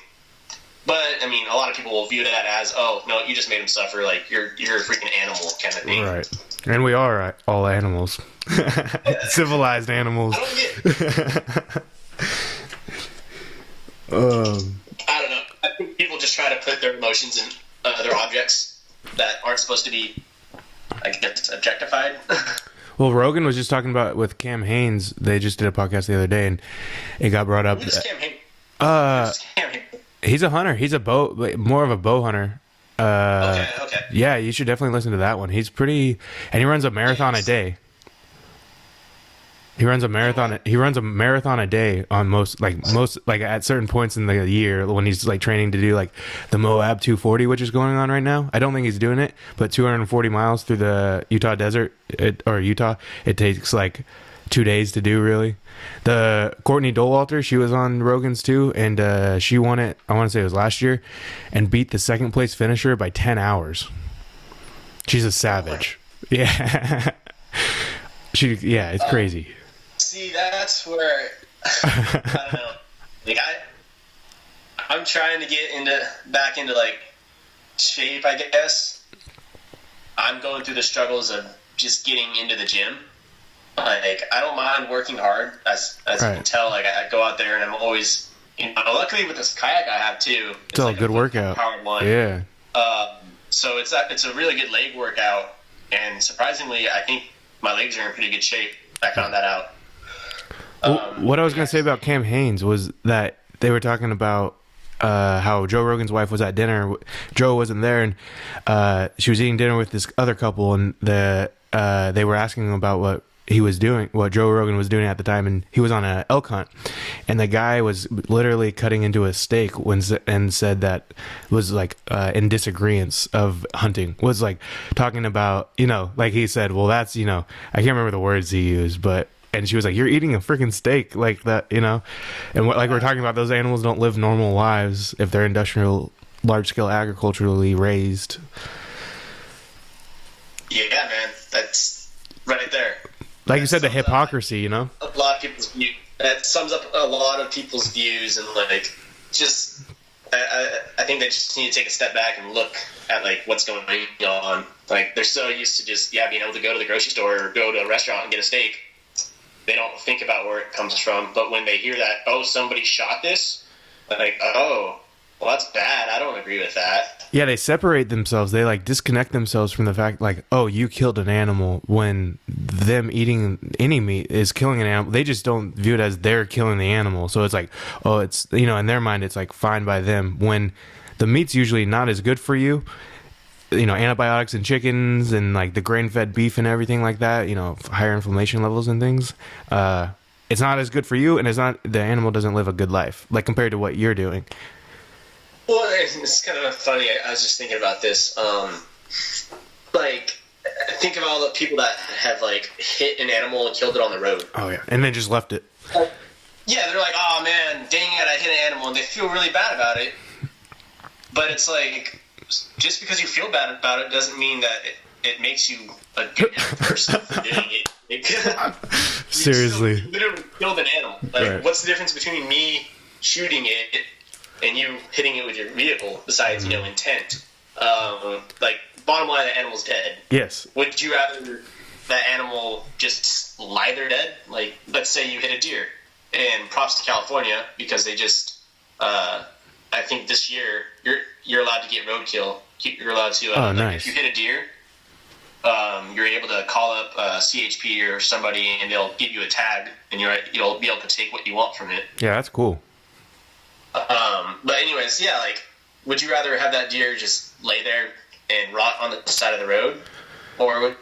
But I mean, a lot of people will view that as, oh no, you just made him suffer. Like, you're a freaking animal, kind of thing. Right. And we are all animals. Civilized animals. I don't get it. I don't know. I think people just try to put their emotions in other objects that aren't supposed to be, I guess, objectified. Well, Rogan was just talking about with Cam Hanes. They just did a podcast the other day, and it got brought up. Who's Cam Hanes? He's a hunter. He's more of a bow hunter. Okay. Yeah, you should definitely listen to that one. He's pretty, and he runs a marathon a day. He runs a marathon a day on most at certain points in the year when he's like training to do like the Moab 240, which is going on right now. I don't think he's doing it, but 240 miles through the Utah desert it takes like 2 days to do, really. The Courtney Dolwalter, she was on Rogan's too, and she won it, I want to say it was last year, and beat the second place finisher by 10 hours. She's a savage. Yeah. It's crazy. See, that's where I don't know. Like I'm trying to get back into like shape, I guess. I'm going through the struggles of just getting into the gym. Like, I don't mind working hard, as you can tell. Like, I go out there and I'm always, luckily with this kayak I have too. It's like a good workout. Powered one. Yeah. So it's a really good leg workout, and surprisingly, I think my legs are in pretty good shape. I found that out. What I was going to say about Cam Hanes was that they were talking about how Joe Rogan's wife was at dinner. Joe wasn't there, and she was eating dinner with this other couple, and they were asking him about what Joe Rogan was doing at the time, and he was on an elk hunt, and the guy was literally cutting into a steak and said that was like in disagreeance of hunting, was like talking about, like he said, well, that's, I can't remember the words he used, and she was like, you're eating a freaking steak like that, and we're talking about, those animals don't live normal lives if they're industrial, large-scale agriculturally raised. Yeah, man, that's right there. Like you said, the hypocrisy, A lot of people's view that sums up a lot of people's views, and like just I think they just need to take a step back and look at like what's going on. Like they're so used to just being able to go to the grocery store or go to a restaurant and get a steak. They don't think about where it comes from. But when they hear that, somebody shot this, like, well, that's bad. I don't agree with that. Yeah, they separate themselves. They like disconnect themselves from the fact like, you killed an animal, when them eating any meat is killing an animal. They just don't view it as they're killing the animal. So it's like, it's, in their mind, it's like fine by them, when the meat's usually not as good for you. Antibiotics in chickens and like the grain-fed beef and everything like that, higher inflammation levels and things. It's not as good for you, and the animal doesn't live a good life, like compared to what you're doing. Well, it's kind of funny. I was just thinking about this. Like, think of all the people that have like hit an animal and killed it on the road. Oh yeah, and then just left it. Yeah, they're like, oh man, dang it, I hit an animal, and they feel really bad about it. But it's like, just because you feel bad about it doesn't mean that it makes you a good person for doing it. Seriously. You literally killed an animal. Like, right. What's the difference between me shooting it and you hitting it with your vehicle besides, intent? Like, bottom line, the animal's dead. Yes. Would you rather that animal just lie there dead? Like, let's say you hit a deer. And props to California, because they just... I think this year you're allowed to get roadkill. You're allowed to. Nice. If you hit a deer, you're able to call up CHP or somebody, and they'll give you a tag, and you'll be able to take what you want from it. Yeah, that's cool. But anyways, yeah, like, would you rather have that deer just lay there and rot on the side of the road, or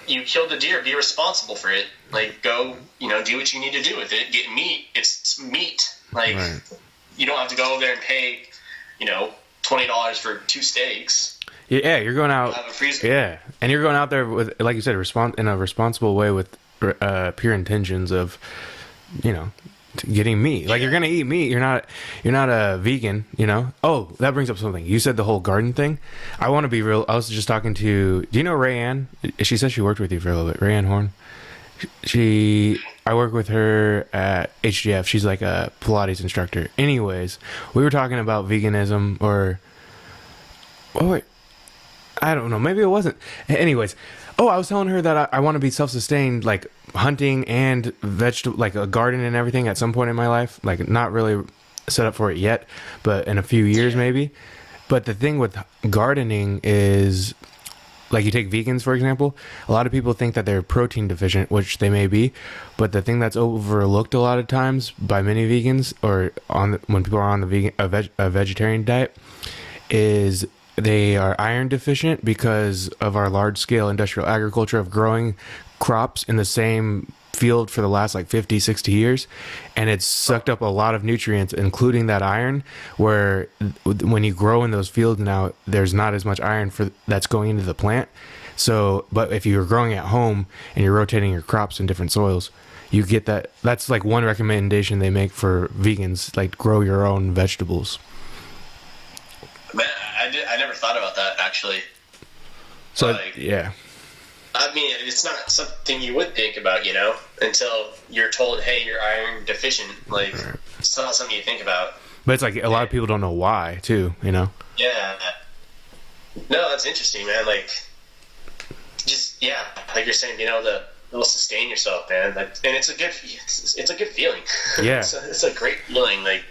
you killed the deer, be responsible for it, like go, do what you need to do with it, get meat. It's meat, like. Right. You don't have to go over there and pay, $20 for 2 steaks. Yeah, you're going out. Have a freezer. Yeah, and you're going out there with, like you said, in a responsible way with pure intentions of, getting meat. Like, you're gonna eat meat. You're not a vegan. Oh, that brings up something. You said the whole garden thing. I want to be real. I was just talking to. Do you know Rayanne? She said she worked with you for a little bit. Rayanne Horn. I work with her at HGF. She's like a Pilates instructor. Anyways, we were talking about veganism I don't know. Maybe it wasn't. Anyways, I was telling her that I want to be self-sustained, like hunting and vegetable, like a garden and everything at some point in my life. Like, not really set up for it yet, but in a few years maybe. But the thing with gardening is, like, you take vegans, for example, a lot of people think that they're protein deficient, which they may be, but the thing that's overlooked a lot of times by many vegans, or when people are on a vegetarian diet, is they are iron deficient because of our large-scale industrial agriculture of growing crops in the same field for the last like 50, 60 years, and it's sucked up a lot of nutrients, including that iron, where when you grow in those fields now, there's not as much iron that's going into the plant. So, but if you're growing at home and you're rotating your crops in different soils, you get that. That's like one recommendation they make for vegans, like grow your own vegetables. Man, I never thought about that, actually. So, yeah. I mean, it's not something you would think about, until you're told, hey, you're iron deficient. Like, it's not something you think about. But it's like a lot of people don't know why, too, Yeah. No, that's interesting, man. Like, just, like you're saying, it'll sustain yourself, man. And it's a good feeling. Yeah. it's a great feeling. Like,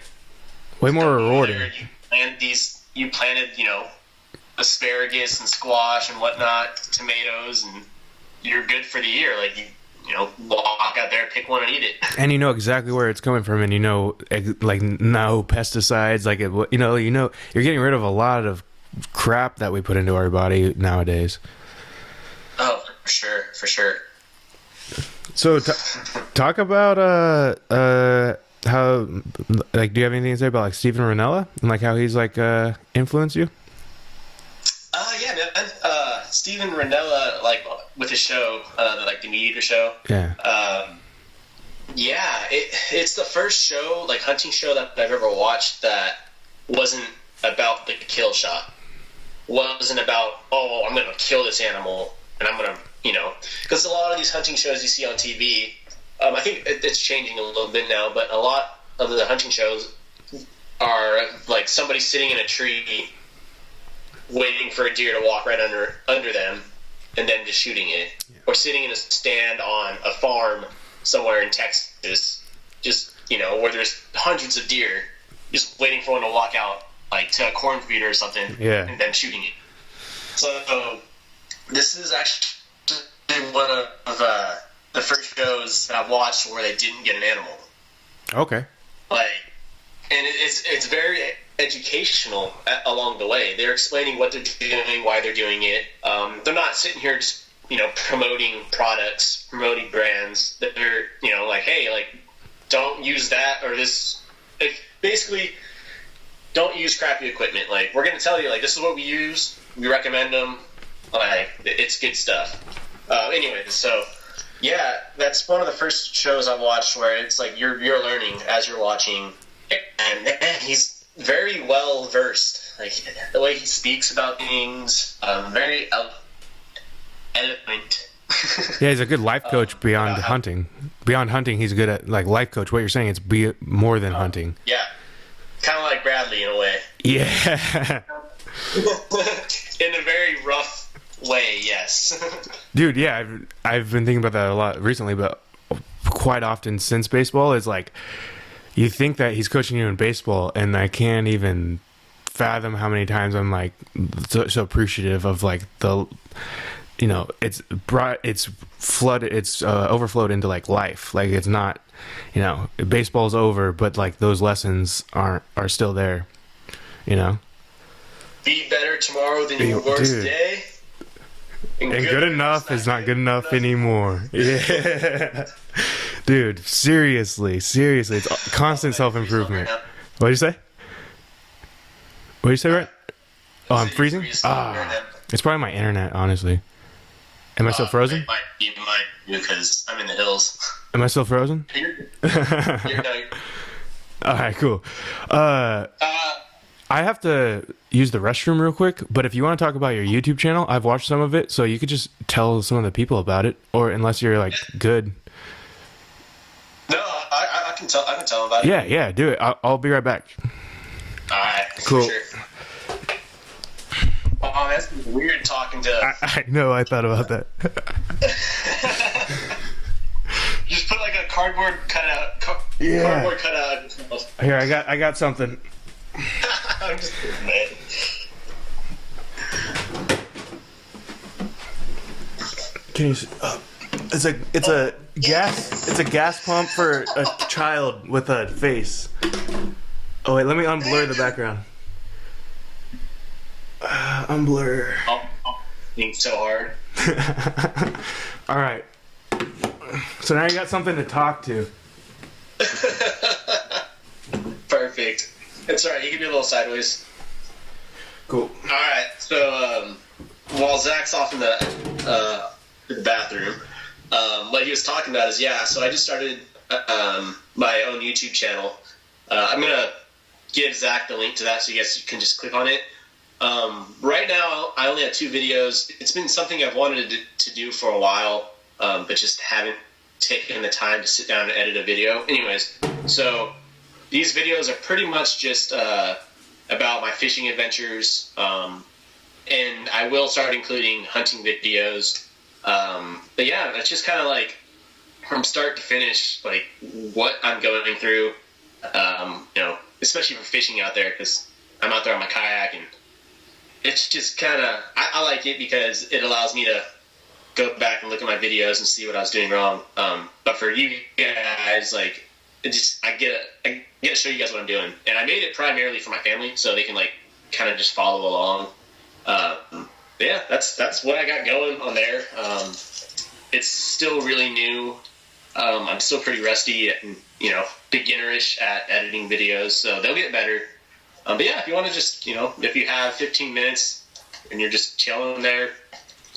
way more rewarding. You planted, asparagus and squash and whatnot, tomatoes, and you're good for the year. Like, you walk out there, pick one and eat it. And you know exactly where it's coming from, and like, no pesticides. Like, you're getting rid of a lot of crap that we put into our body nowadays. Oh, for sure. So talk about how, like, do you have anything to say about like Steven Ranella and like how he's like influenced you? Yeah, man. Steven Ranella, like, with his show, like the Meat Eater show. Yeah. It's the first show, like, hunting show that I've ever watched that wasn't about the kill shot. Wasn't about, I'm going to kill this animal, and I'm going to, because a lot of these hunting shows you see on TV, I think it's changing a little bit now, but a lot of the hunting shows are like somebody sitting in a tree waiting for a deer to walk right under them and then just shooting it. Yeah. Or sitting in a stand on a farm somewhere in Texas, just, where there's hundreds of deer, just waiting for one to walk out, like to a cornfield or something, and then shooting it. So this is actually one of the first shows that I've watched where they didn't get an animal. Okay. And it's very educational along the way. They're explaining what they're doing, why they're doing it. They're not sitting here just, promoting products, promoting brands. They're, like, hey, like, don't use that or this. Like, basically, don't use crappy equipment. Like, we're going to tell you, like, this is what we use. We recommend them. Like, it's good stuff. Anyways, so, yeah, that's one of the first shows I watched where it's like you're learning as you're watching. And he's very well versed. Like, the way he speaks about things, very eloquent. Yeah, he's a good life coach beyond hunting. Beyond hunting, he's good at, like, life coach. What you're saying, it's more than hunting. Yeah. Kind of like Bradley in a way. Yeah. In a very rough way, yes. Dude, yeah, I've been thinking about that a lot recently, but quite often since baseball is like, you think that he's coaching you in baseball, and I can't even fathom how many times I'm like so appreciative of like the, it's overflowed into like life. Like it's not, baseball's over, but like those lessons are still there, Be better tomorrow than your worst day. And good enough is not good enough anymore. Yeah. Dude, seriously. It's constant self-improvement. What did you say? What did you say, Brett? Oh, I'm freezing? It's probably my internet, honestly. Am I still frozen? It might be because I'm in the hills. Am I still frozen? Alright, cool. I have to use the restroom real quick, but if you want to talk about your YouTube channel, I've watched some of it, so you could just tell some of the people about it, or unless you're like good. No, I can tell them about it. Yeah, do it. I'll be right back. Alright, cool. Sure. Oh, that's weird talking to. I know. I thought about that. Just put like a cardboard cutout. Cardboard cutout. Here, I got something. I'm just kidding, man. Can you? It's a gas pump for a child with a face. Oh wait, let me unblur the background. Unblur. Being so hard. All right. So now you got something to talk to. Perfect. It's alright, you can do a little sideways. Cool. Alright, so while Zach's off in the bathroom, what he was talking about is, so I just started my own YouTube channel. I'm going to give Zach the link to that so you guys can just click on it. Right now, I only have 2 videos. It's been something I've wanted to do for a while, but just haven't taken the time to sit down and edit a video. Anyways, so these videos are pretty much just about my fishing adventures, and I will start including hunting videos. But yeah, it's just kind of like from start to finish, like what I'm going through, especially for fishing out there, because I'm out there on my kayak, and it's just kind of, I like it because it allows me to go back and look at my videos and see what I was doing wrong. But for you guys, like, I get to show you guys what I'm doing, and I made it primarily for my family so they can like kind of just follow along. Yeah, that's what I got going on there. It's still really new. I'm still pretty rusty and beginnerish at editing videos, so they'll get better. But yeah, if you want to just if you have 15 minutes and you're just chilling there,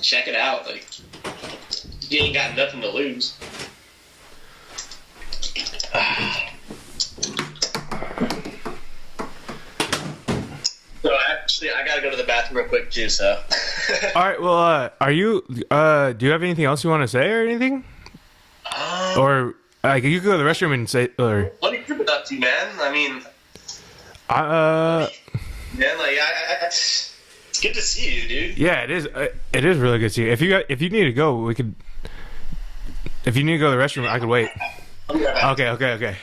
check it out. Like, you ain't got nothing to lose. So actually, I gotta go to the bathroom real quick too. So. All right. Well, are you? Do you have anything else you want to say or anything? Or Like you could go to the restroom and say, or What have you been up to, man? I mean, uh, man, like it's good to see you, dude. yeah, it is. It is really good to see you. If you need to go, we could. If you need to go to the restroom, I could wait. I'll be right back. Okay.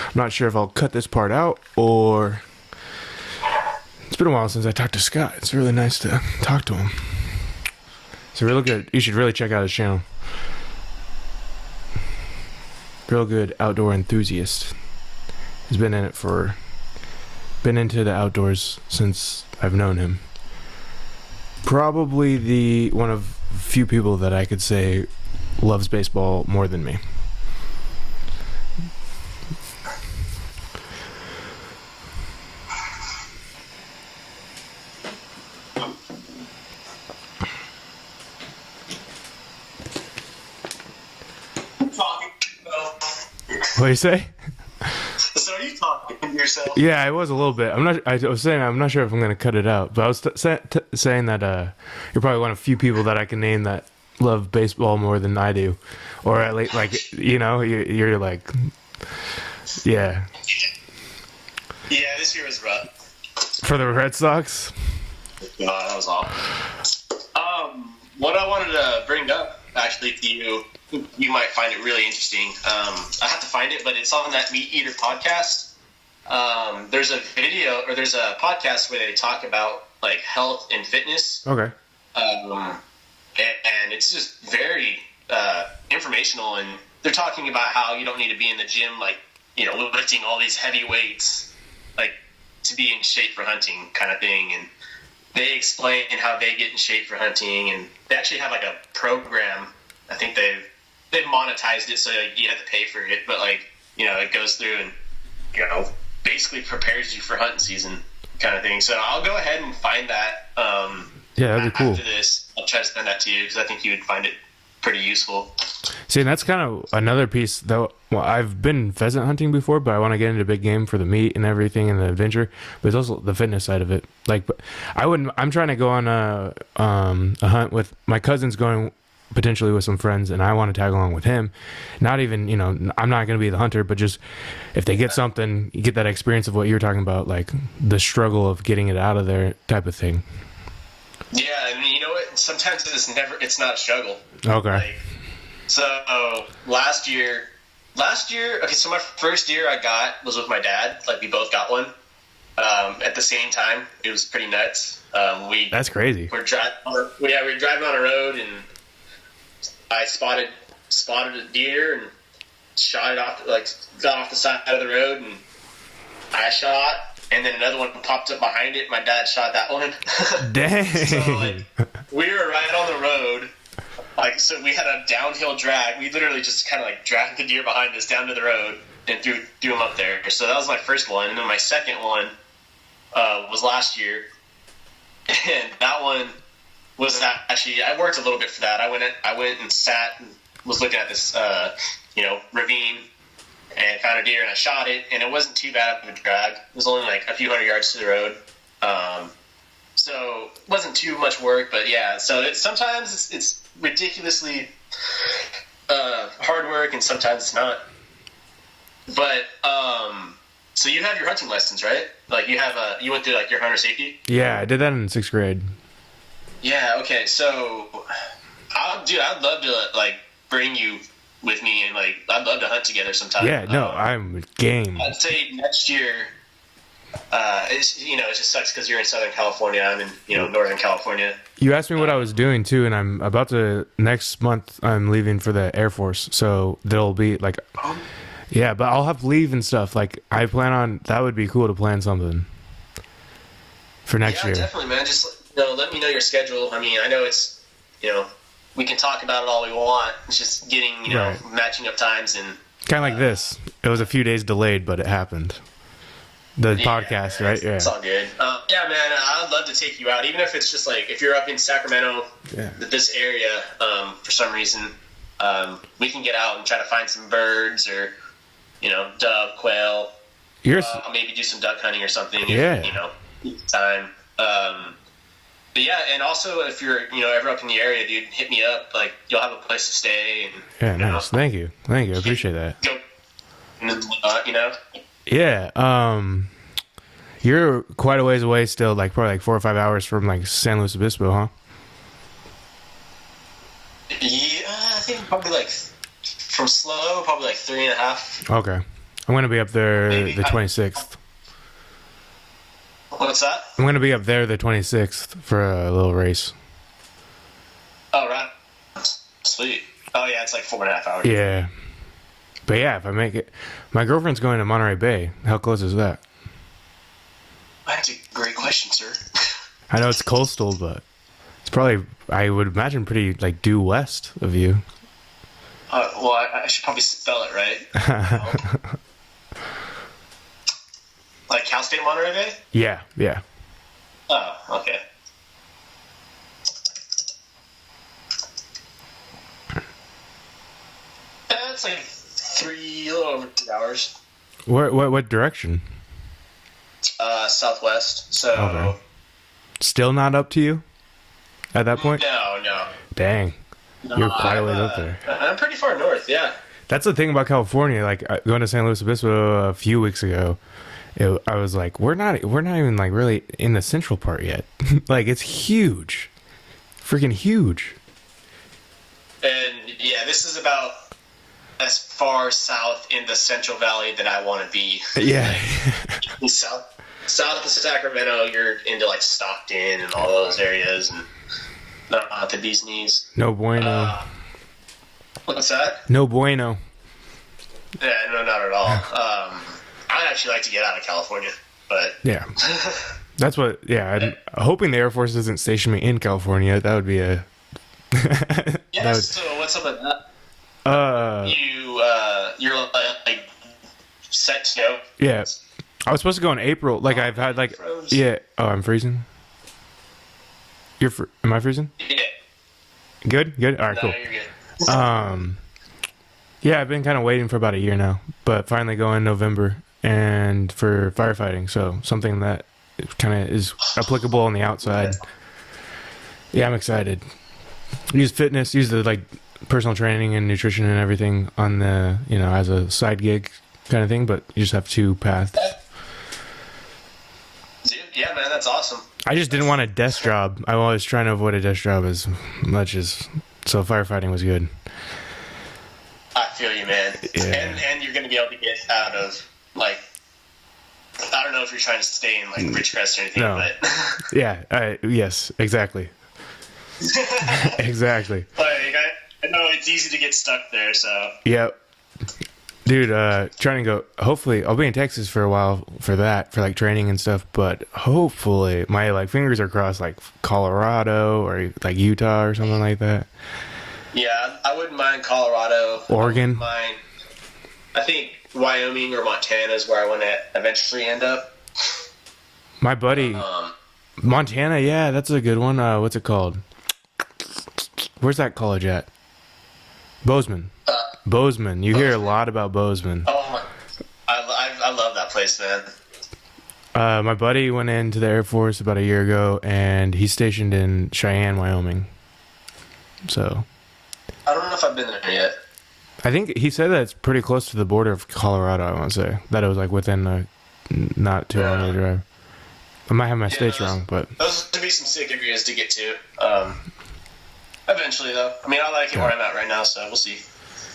I'm not sure if I'll cut this part out or. It's been a while since I talked to Scott. It's really nice to talk to him. It's real good. You should really check out his channel. Real good outdoor enthusiast. He's been into the outdoors since I've known him. Probably the one of few people that I could say loves baseball more than me. What do you say? So are you talking to yourself? Yeah, I was a little bit. I was saying I'm not sure if I'm going to cut it out, but I was saying that you're probably one of few people that I can name that love baseball more than I do, or at least like you're like, yeah. Yeah, this year was rough. For the Red Sox. That was awful. What I wanted to bring up actually to you. You might find it really interesting. I have to find it, but it's on that Meat Eater podcast. There's a video or there's a podcast where they talk about like health and fitness. Okay. And it's just very informational, and they're talking about how you don't need to be in the gym, like, lifting all these heavy weights, like to be in shape for hunting kind of thing. And they explain how they get in shape for hunting, and they actually have like a program. I think they've monetized it, so you have to pay for it, but it goes through and basically prepares you for hunting season kind of thing. So I'll go ahead and find that. Yeah, that'd be cool. After this, I'll try to send that to you because I think you would find it pretty useful. See, and that's kind of another piece though. Well, I've been pheasant hunting before, but I want to get into big game for the meat and everything and the adventure. But it's also the fitness side of it. Like, I'm trying to go on a hunt with my cousin's going potentially with some friends, and I want to tag along with him. Not even, I'm not going to be the hunter, but just if they get something, you get that experience of what you're talking about, like the struggle of getting it out of there type of thing. Yeah, and you know what? Sometimes it's not a struggle. Okay. So last year, okay, so my first deer I got was with my dad. Like, we both got one at the same time. It was pretty nuts. That's crazy. We were driving on a road, and I spotted a deer and shot it off, got off the side of the road, and I shot, and then another one popped up behind it. My dad shot that one. Dang. So we were right on the road. So we had a downhill drag. We literally just kind of dragged the deer behind us down to the road and threw him up there. So that was my first one, and then my second one was last year, and that one was actually, I worked a little bit for that. I went and sat and was looking at this, ravine, and found a deer, and I shot it, and it wasn't too bad of a drag. It was only a few hundred yards to the road. So it wasn't too much work, but yeah. So sometimes it's ridiculously hard work, and sometimes it's not. But so you have your hunting lessons, right? You went through your hunter safety. Yeah, I did that in 6th grade. Yeah. Okay. So, I'd love to bring you with me, and I'd love to hunt together sometime. Yeah. No, I'm game. I'd say next year. It just sucks because you're in Southern California. I'm in Northern California. You asked me what I was doing too, and I'm about to next month. I'm leaving for the Air Force, so there'll be yeah, but I'll have leave and stuff. I plan on that. Would be cool to plan something for next year. Definitely, man. Just let me know your schedule. I mean, I know it's we can talk about it all we want. It's just getting right. Matching up times and kind of like this. It was a few days delayed, but it happened. The podcast, man, right? Yeah, it's all good. Yeah, man, I'd love to take you out, even if it's just if you're up in Sacramento, this area, for some reason, we can get out and try to find some birds or dove, quail. Maybe do some duck hunting or something. Yeah. Time. But yeah, and also if you're ever up in the area, dude, hit me up. Like you'll have a place to stay, and Yeah, nice. Thank you. I appreciate that. go, you know. Yeah. You're quite a ways away still, like probably like 4 or 5 hours from like San Luis Obispo, huh? Yeah, I think probably like from Slow, probably like 3.5. Okay. I'm gonna be up there Maybe. the 26th. What's that? I'm gonna be up there the 26th for a little race. Oh, right. Sweet. Oh, yeah, it's like 4.5 hours. Yeah. But yeah, if I make it, my girlfriend's going to Monterey Bay. How close is that? That's a great question, sir. I know it's coastal, but it's probably, I would imagine, pretty like due west of you. Well, I should probably spell it right. Like Cal State Monterey Bay? Yeah, yeah. Oh, okay. It's like a little over 3 hours. What direction? Southwest. So. Okay. Still not up to you at that point? No. Dang. You're quite a ways up there. I'm pretty far north, yeah. That's the thing about California. Like going to San Luis Obispo a few weeks ago, I was like, we're not even like really in the central part yet. Like it's huge, freaking huge. And yeah, this is about as far south in the Central Valley that I want to be. Yeah. Like, south of Sacramento, you're into like Stockton and all those areas, and not the bee's knees. No bueno. What's that? No bueno. Yeah, no, not at all. I'd actually like to get out of California, but Yeah. That's what. Yeah, I'm hoping the Air Force doesn't station me in California. That would be a. yeah. So what's up with that? You're like set to go. Yeah. I was supposed to go in April. Like I've had like. Froze. Yeah. Oh, I'm freezing. Am I freezing? Yeah. Good. All right. No, Cool. you're good. Yeah, I've been kind of waiting for about a year now, but finally go in November and for firefighting. So something that kind of is applicable on the outside. Yeah, I'm excited. Use the like personal training and nutrition and everything on the, as a side gig kind of thing, but you just have 2 paths. Dude, yeah, man, that's awesome. I just didn't want a desk job. I'm always trying to avoid a desk job as much as, so firefighting was good. I feel you, man. Yeah. And you're going to be able to get out of, like, I don't know if you're trying to stay in, like, Ridgecrest or anything, No. but... Yeah, yes, exactly. Exactly. Like, I know it's easy to get stuck there, so... Yep. Dude, trying to go, hopefully, I'll be in Texas for a while for that, for, like, training and stuff, but hopefully, my, like, fingers are crossed, like, Colorado or, like, Utah or something like that. Yeah, I wouldn't mind Colorado. Oregon. I think Wyoming or Montana is where I want to eventually end up. My buddy, Montana, yeah, that's a good one. What's it called? Where's that college at? Bozeman. Bozeman. You hear a lot about Bozeman. Oh, I love that place, man. My buddy went into the Air Force about a year ago, and he's stationed in Cheyenne, Wyoming. So... I don't know if I've been there yet. I think he said that it's pretty close to the border of Colorado, I want to say. That it was like within a not too long of a drive. I might have my states wrong, but... Those would be some sick areas to get to. Eventually, though. I mean, I like it where I'm at right now, so we'll see.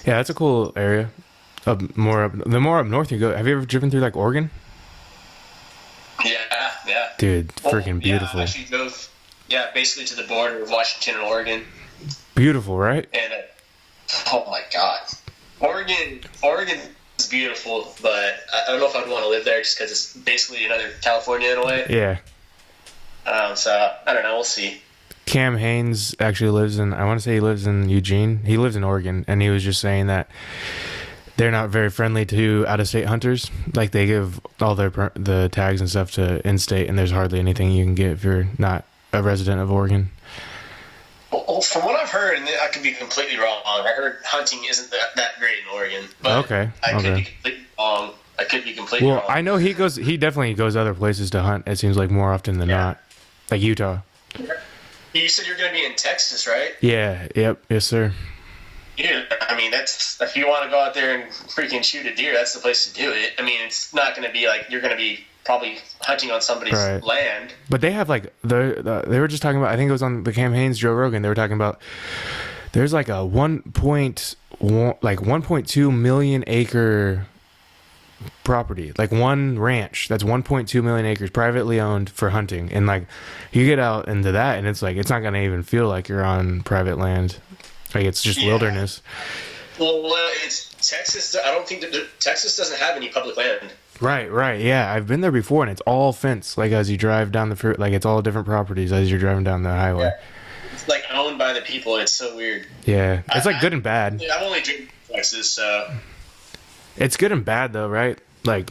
Yeah, that's a cool area. The more up north you go... Have you ever driven through, like, Oregon? Yeah. Dude, freaking beautiful. Yeah, I actually drove, basically to the border of Washington and Oregon. Beautiful, right? And oh my god, Oregon is beautiful, but I don't know if I'd want to live there just because it's basically another California in a way. Yeah. So I don't know. We'll see. Cam Haynes actually lives in... I want to say he lives in Eugene. He lives in Oregon, and he was just saying that they're not very friendly to out-of-state hunters. Like, they give all the tags and stuff to in-state, and there's hardly anything you can get if you're not a resident of Oregon. Well, from what I've heard, and I could be completely wrong, I heard hunting isn't that great in Oregon. But Okay. I could be completely wrong. Well, I know he definitely goes other places to hunt, it seems like, more often than not. Like Utah. You said you're going to be in Texas, right? Yeah. Yep. Yes, sir. Yeah, I mean, that's if you want to go out there and freaking shoot a deer, that's the place to do it. I mean, it's not going to be like you're going to be probably hunting on somebody's land. But they have like they were just talking about. I think it was on the Cam Hanes, Joe Rogan. They were talking about there's like a 1.2 million acre property, like one ranch that's 1.2 million acres privately owned for hunting, and like you get out into that and it's like it's not going to even feel like you're on private land. Like it's just wilderness. Well, it's Texas. I don't think that Texas doesn't have any public land. Right. Yeah, I've been there before, and it's all fenced. Like as you drive down the like it's all different properties as you're driving down the highway. Yeah. It's like owned by the people. It's so weird. Yeah, it's like good and bad. I've only driven Texas, so it's good and bad though, right? Like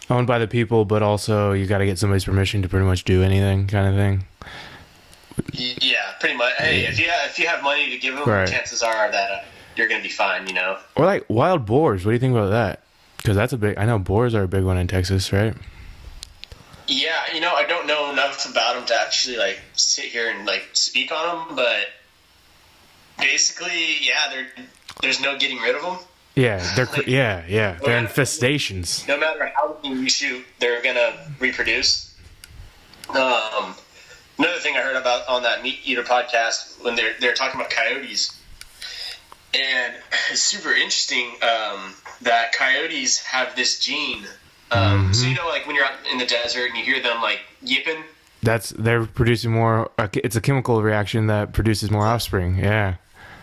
owned by the people, but also you got to get somebody's permission to pretty much do anything, kind of thing. Yeah, pretty much. Hey, if you have money to give them, chances are that you're going to be fine, you know? Or like wild boars. What do you think about that? Because that's I know boars are a big one in Texas, right? Yeah, I don't know enough about them to actually like sit here and like speak on them, but basically, yeah, there's no getting rid of them. Yeah, they're they're infestations. No matter how you shoot, they're going to reproduce. Another thing I heard about on that Meat Eater podcast when they're talking about coyotes, and it's super interesting that coyotes have this gene. So like when you're out in the desert and you hear them like yipping, they're producing more. It's a chemical reaction that produces more offspring. Yeah.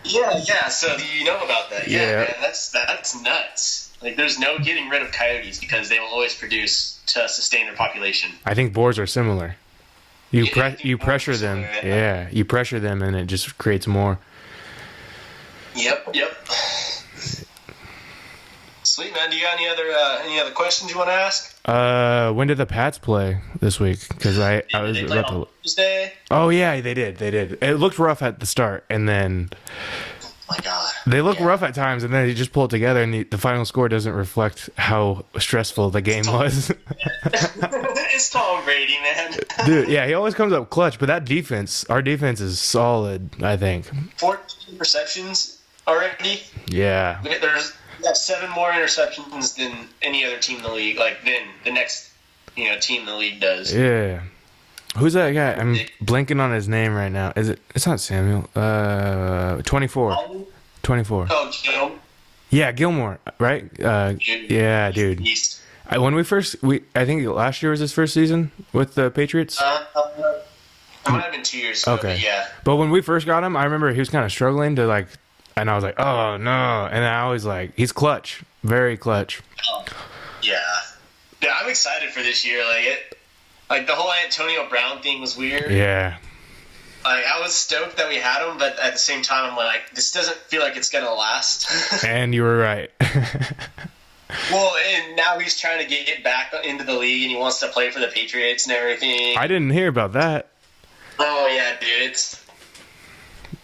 Yeah. So you know about that? Yeah. Man, that's nuts. Like there's no getting rid of coyotes because they will always produce to sustain their population. I think boars are similar. You pressure them. Yeah, you pressure them and it just creates more. Yep. Sweet, man. Do you got any other questions you want to ask? When did the Pats play this week? Because I was they played on Tuesday. Oh yeah, they did. It looked rough at the start, and then my God, they look rough at times, and then you just pull it together, and the final score doesn't reflect how stressful the game was. It's Tom Brady, man. Dude, yeah, he always comes up clutch, but that defense, our defense is solid, I think. 14 receptions already. Yeah. We have 7 more interceptions than any other team in the league, like than the next team in the league does. Yeah. Who's that guy? I'm blanking on his name right now. It's not Samuel. 24. 24. Oh, Gil. Yeah, Gilmore, right? Yeah, dude. When I think last year was his first season with the Patriots. It might have been 2 years ago. Okay. But yeah. But when we first got him, I remember he was kind of struggling to like, and I was like, oh no. And I was like, he's clutch. Very clutch. Yeah. Yeah, I'm excited for this year. Like the whole Antonio Brown thing was weird. Yeah. Like I was stoked that we had him, but at the same time, I'm like, this doesn't feel like it's gonna last. And you were right. Well, and now he's trying to get back into the league, and he wants to play for the Patriots and everything. I didn't hear about that. Oh yeah, dude,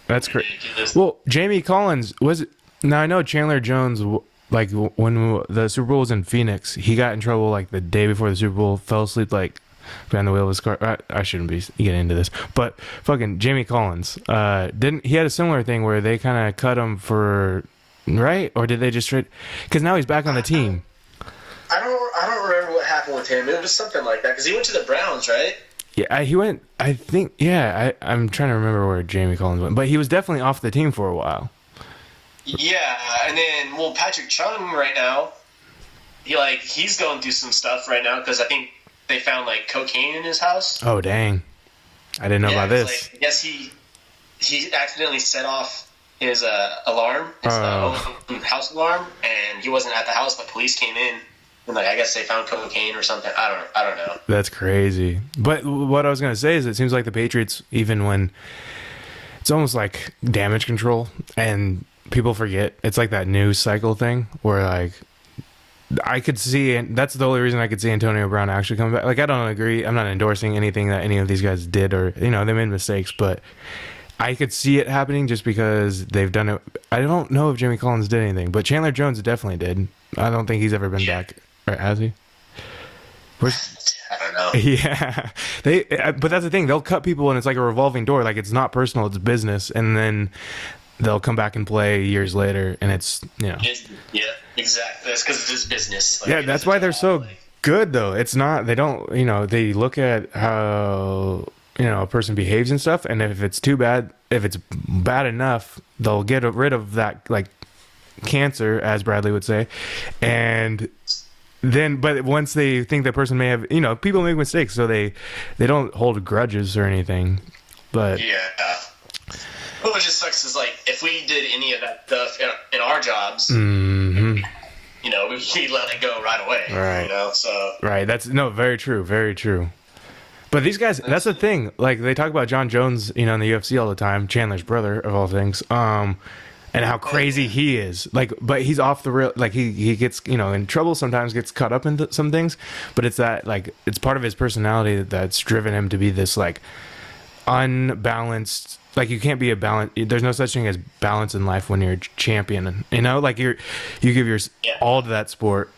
that's crazy. Well, Jamie Collins now I know Chandler Jones. Like when the Super Bowl was in Phoenix, he got in trouble like the day before the Super Bowl, fell asleep like behind the wheel of his car. I shouldn't be getting into this, but fucking Jamie Collins he had a similar thing where they kind of cut him for. Right? Or did they just trade? Because now he's back on the team. I don't remember what happened with him. It was something like that because he went to the Browns, right? Yeah, he went. I think. Yeah, I'm trying to remember where Jamie Collins went, but he was definitely off the team for a while. Yeah, and then Patrick Chung right now, he's going through some stuff right now because I think they found like cocaine in his house. Oh dang! I didn't know about this. I guess he accidentally set off his alarm, his house alarm, and he wasn't at the house, but police came in, and I guess they found cocaine or something. I don't know. That's crazy. But what I was gonna say is, it seems like the Patriots, even when it's almost like damage control, and people forget. It's like that news cycle thing where like I could see, and that's the only reason I could see Antonio Brown actually come back. Like I don't agree. I'm not endorsing anything that any of these guys did, or they made mistakes, but I could see it happening just because they've done it. I don't know if Jimmy Collins did anything, but Chandler Jones definitely did. I don't think he's ever been back. Right, has he? I don't know. Yeah, but that's the thing. They'll cut people, and it's like a revolving door. Like it's not personal; it's business, and then they'll come back and play years later, and it's Yeah, exactly. That's because it's business. Like, yeah. That's why they're so good, though. It's not. They don't. They look at how a person behaves and stuff, and if it's too bad, if it's bad enough, they'll get rid of that like cancer, as Bradley would say, and then but once they think that person may have people make mistakes, so they don't hold grudges or anything, but yeah. What just sucks is like if we did any of that stuff in our jobs, mm-hmm. we'd let it go right away. Right. So right. That's very true. Very true. But these guys, that's the thing. Like they talk about John Jones, in the UFC all the time, Chandler's brother of all things, and how crazy he is. Like, but he's off the rail. Like he gets in trouble sometimes, gets caught up into some things. But it's that like it's part of his personality that's driven him to be this like unbalanced. Like you can't be a balance. There's no such thing as balance in life when you're a champion. Like you give your all to that sport.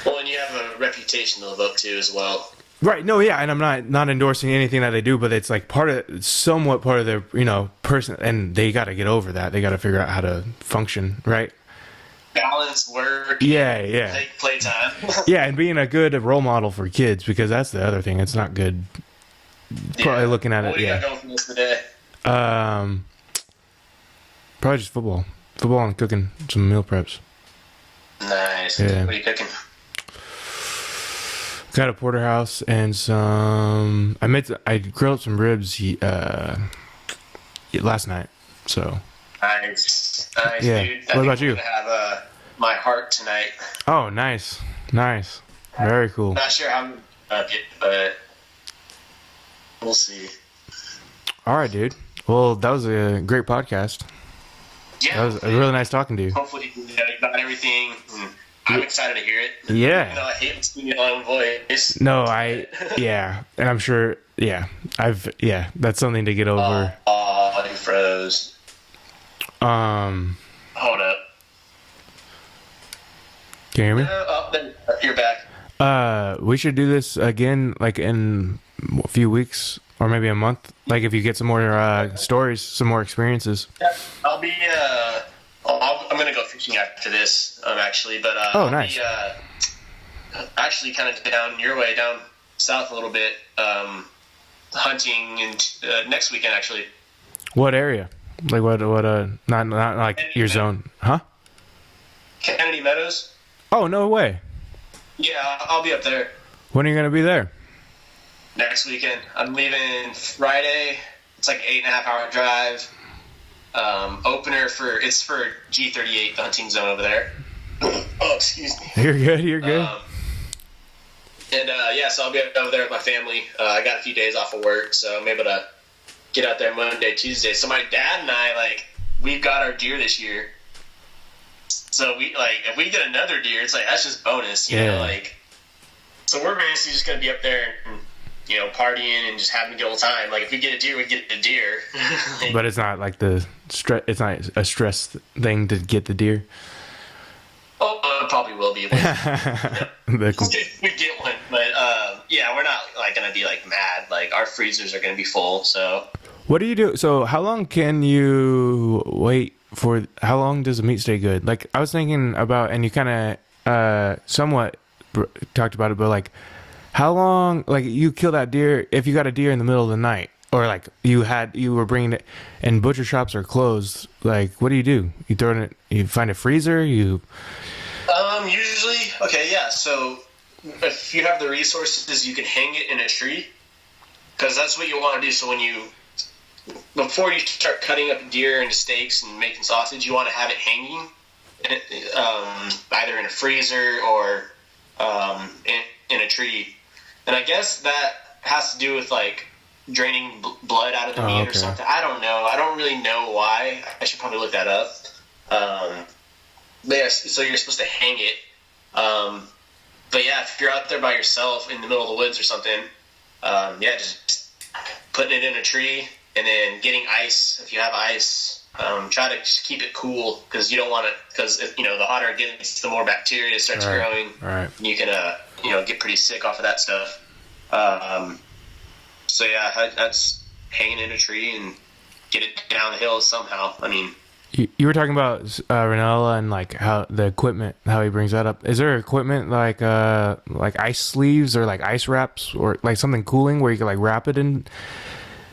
Well, and you have a reputation to live up to as well. Right. No. Yeah. And I'm not endorsing anything that they do, but it's like somewhat part of their person, and they got to get over that. They got to figure out how to function. Right. Balance work. Yeah. Take playtime. Yeah, and being a good role model for kids, because that's the other thing. It's not good. Probably looking at it. What do you got going for this today? Probably just football and cooking some meal preps. Nice. Yeah. What are you cooking? Got a porterhouse and some. I grilled some ribs last night. So. Nice, yeah. Dude. What about you? I'm gonna have my heart tonight. Oh, nice. Very cool. Not sure how I'm gonna get, but we'll see. All right, dude. Well, that was a great podcast. Yeah. That was really nice talking to you. Hopefully, you got everything. I'm excited to hear it. Yeah. Even though I hate listening to my own voice. No, yeah. And I'm sure, that's something to get over. You froze. Hold up. Can you hear me? Then you're back. We should do this again, like in a few weeks or maybe a month. Like if you get some more stories, some more experiences. Yeah, I'll be. I'm gonna go fishing after this. Actually, but oh, nice. I'll be, actually, kind of down your way, down south a little bit, hunting and next weekend actually. What area? Like what? Not like Kennedy your Meadows. zone, huh? Kennedy Meadows. Oh, no way. Yeah, I'll be up there When are you gonna be there? next weekend. I'm leaving Friday. It's like an 8.5-hour drive. Opener for G38, the hunting zone over there. Oh, excuse me. You're good. So I'll be over there with my family. I got a few days off of work, so I'm able to get out there Monday, Tuesday. So my dad and I, we've got our deer this year. So if we get another deer, it's that's just bonus, you know. So we're basically just gonna be up there and partying and just having a good old time. If we get a deer, we get a deer. But it's not like it's not a stress thing to get the deer. Oh, it probably will be. We get one, but we're not gonna be mad. Our freezers are gonna be full. So what do you do? So how long can you wait for? How long does the meat stay good? I was thinking about, and you kind of somewhat talked about it, but how long? You kill that deer if you got a deer in the middle of the night, or you were bringing it, and butcher shops are closed. What do? You throw it in, you find a freezer. Usually, okay, yeah. So if you have the resources, you can hang it in a tree, because that's what you want to do. So before you start cutting up deer into steaks and making sausage, you want to have it hanging, either in a freezer or in a tree. And I guess that has to do with draining blood out of the meat or something. I don't know. I don't really know why. I should probably look that up. So you're supposed to hang it. But yeah, if you're out there by yourself in the middle of the woods or something, just putting it in a tree and then getting ice. If you have ice, Try to just keep it cool because you don't want it because the hotter it gets, the more bacteria starts growing. Right. And you can get pretty sick off of that stuff. So yeah, that's hanging in a tree and get it down the hill somehow. I mean, you were talking about Ranella and like how the equipment, how he brings that up. Is there equipment like ice sleeves or like ice wraps or like something cooling where you can like wrap it in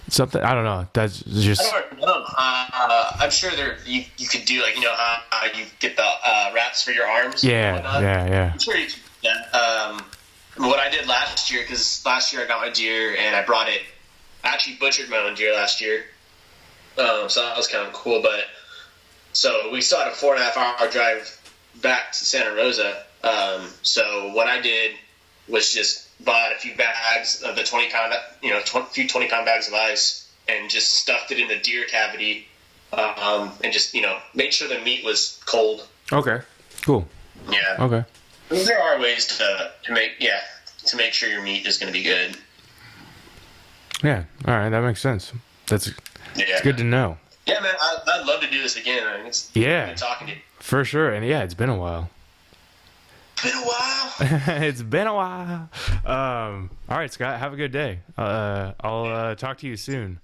something? I don't know. That's just. I don't know. I'm sure you could do like how you get the wraps for your arms. Yeah. I'm sure you can do that. What I did last year, because last year I got my deer and I brought it. I actually butchered my own deer last year, so that was kind of cool. But so we still had a 4.5 hour drive back to Santa Rosa. So what I did was just bought a few bags of the 20-pound, few 20-pound bags of ice, and just stuffed it in the deer cavity, and just made sure the meat was cold. Okay. Cool. Yeah. Okay. There are ways to make sure your meat is going to be good. Yeah. All right. That makes sense. It's good to know. Yeah, man. I'd love to do this again. I mean, it's good talking to you. For sure. And yeah, it's been a while. Been a while. It's been a while. All right, Scott. Have a good day. I'll talk to you soon.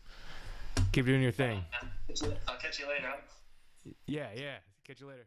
Keep doing your thing. I'll catch you later. Huh? Yeah. Catch you later.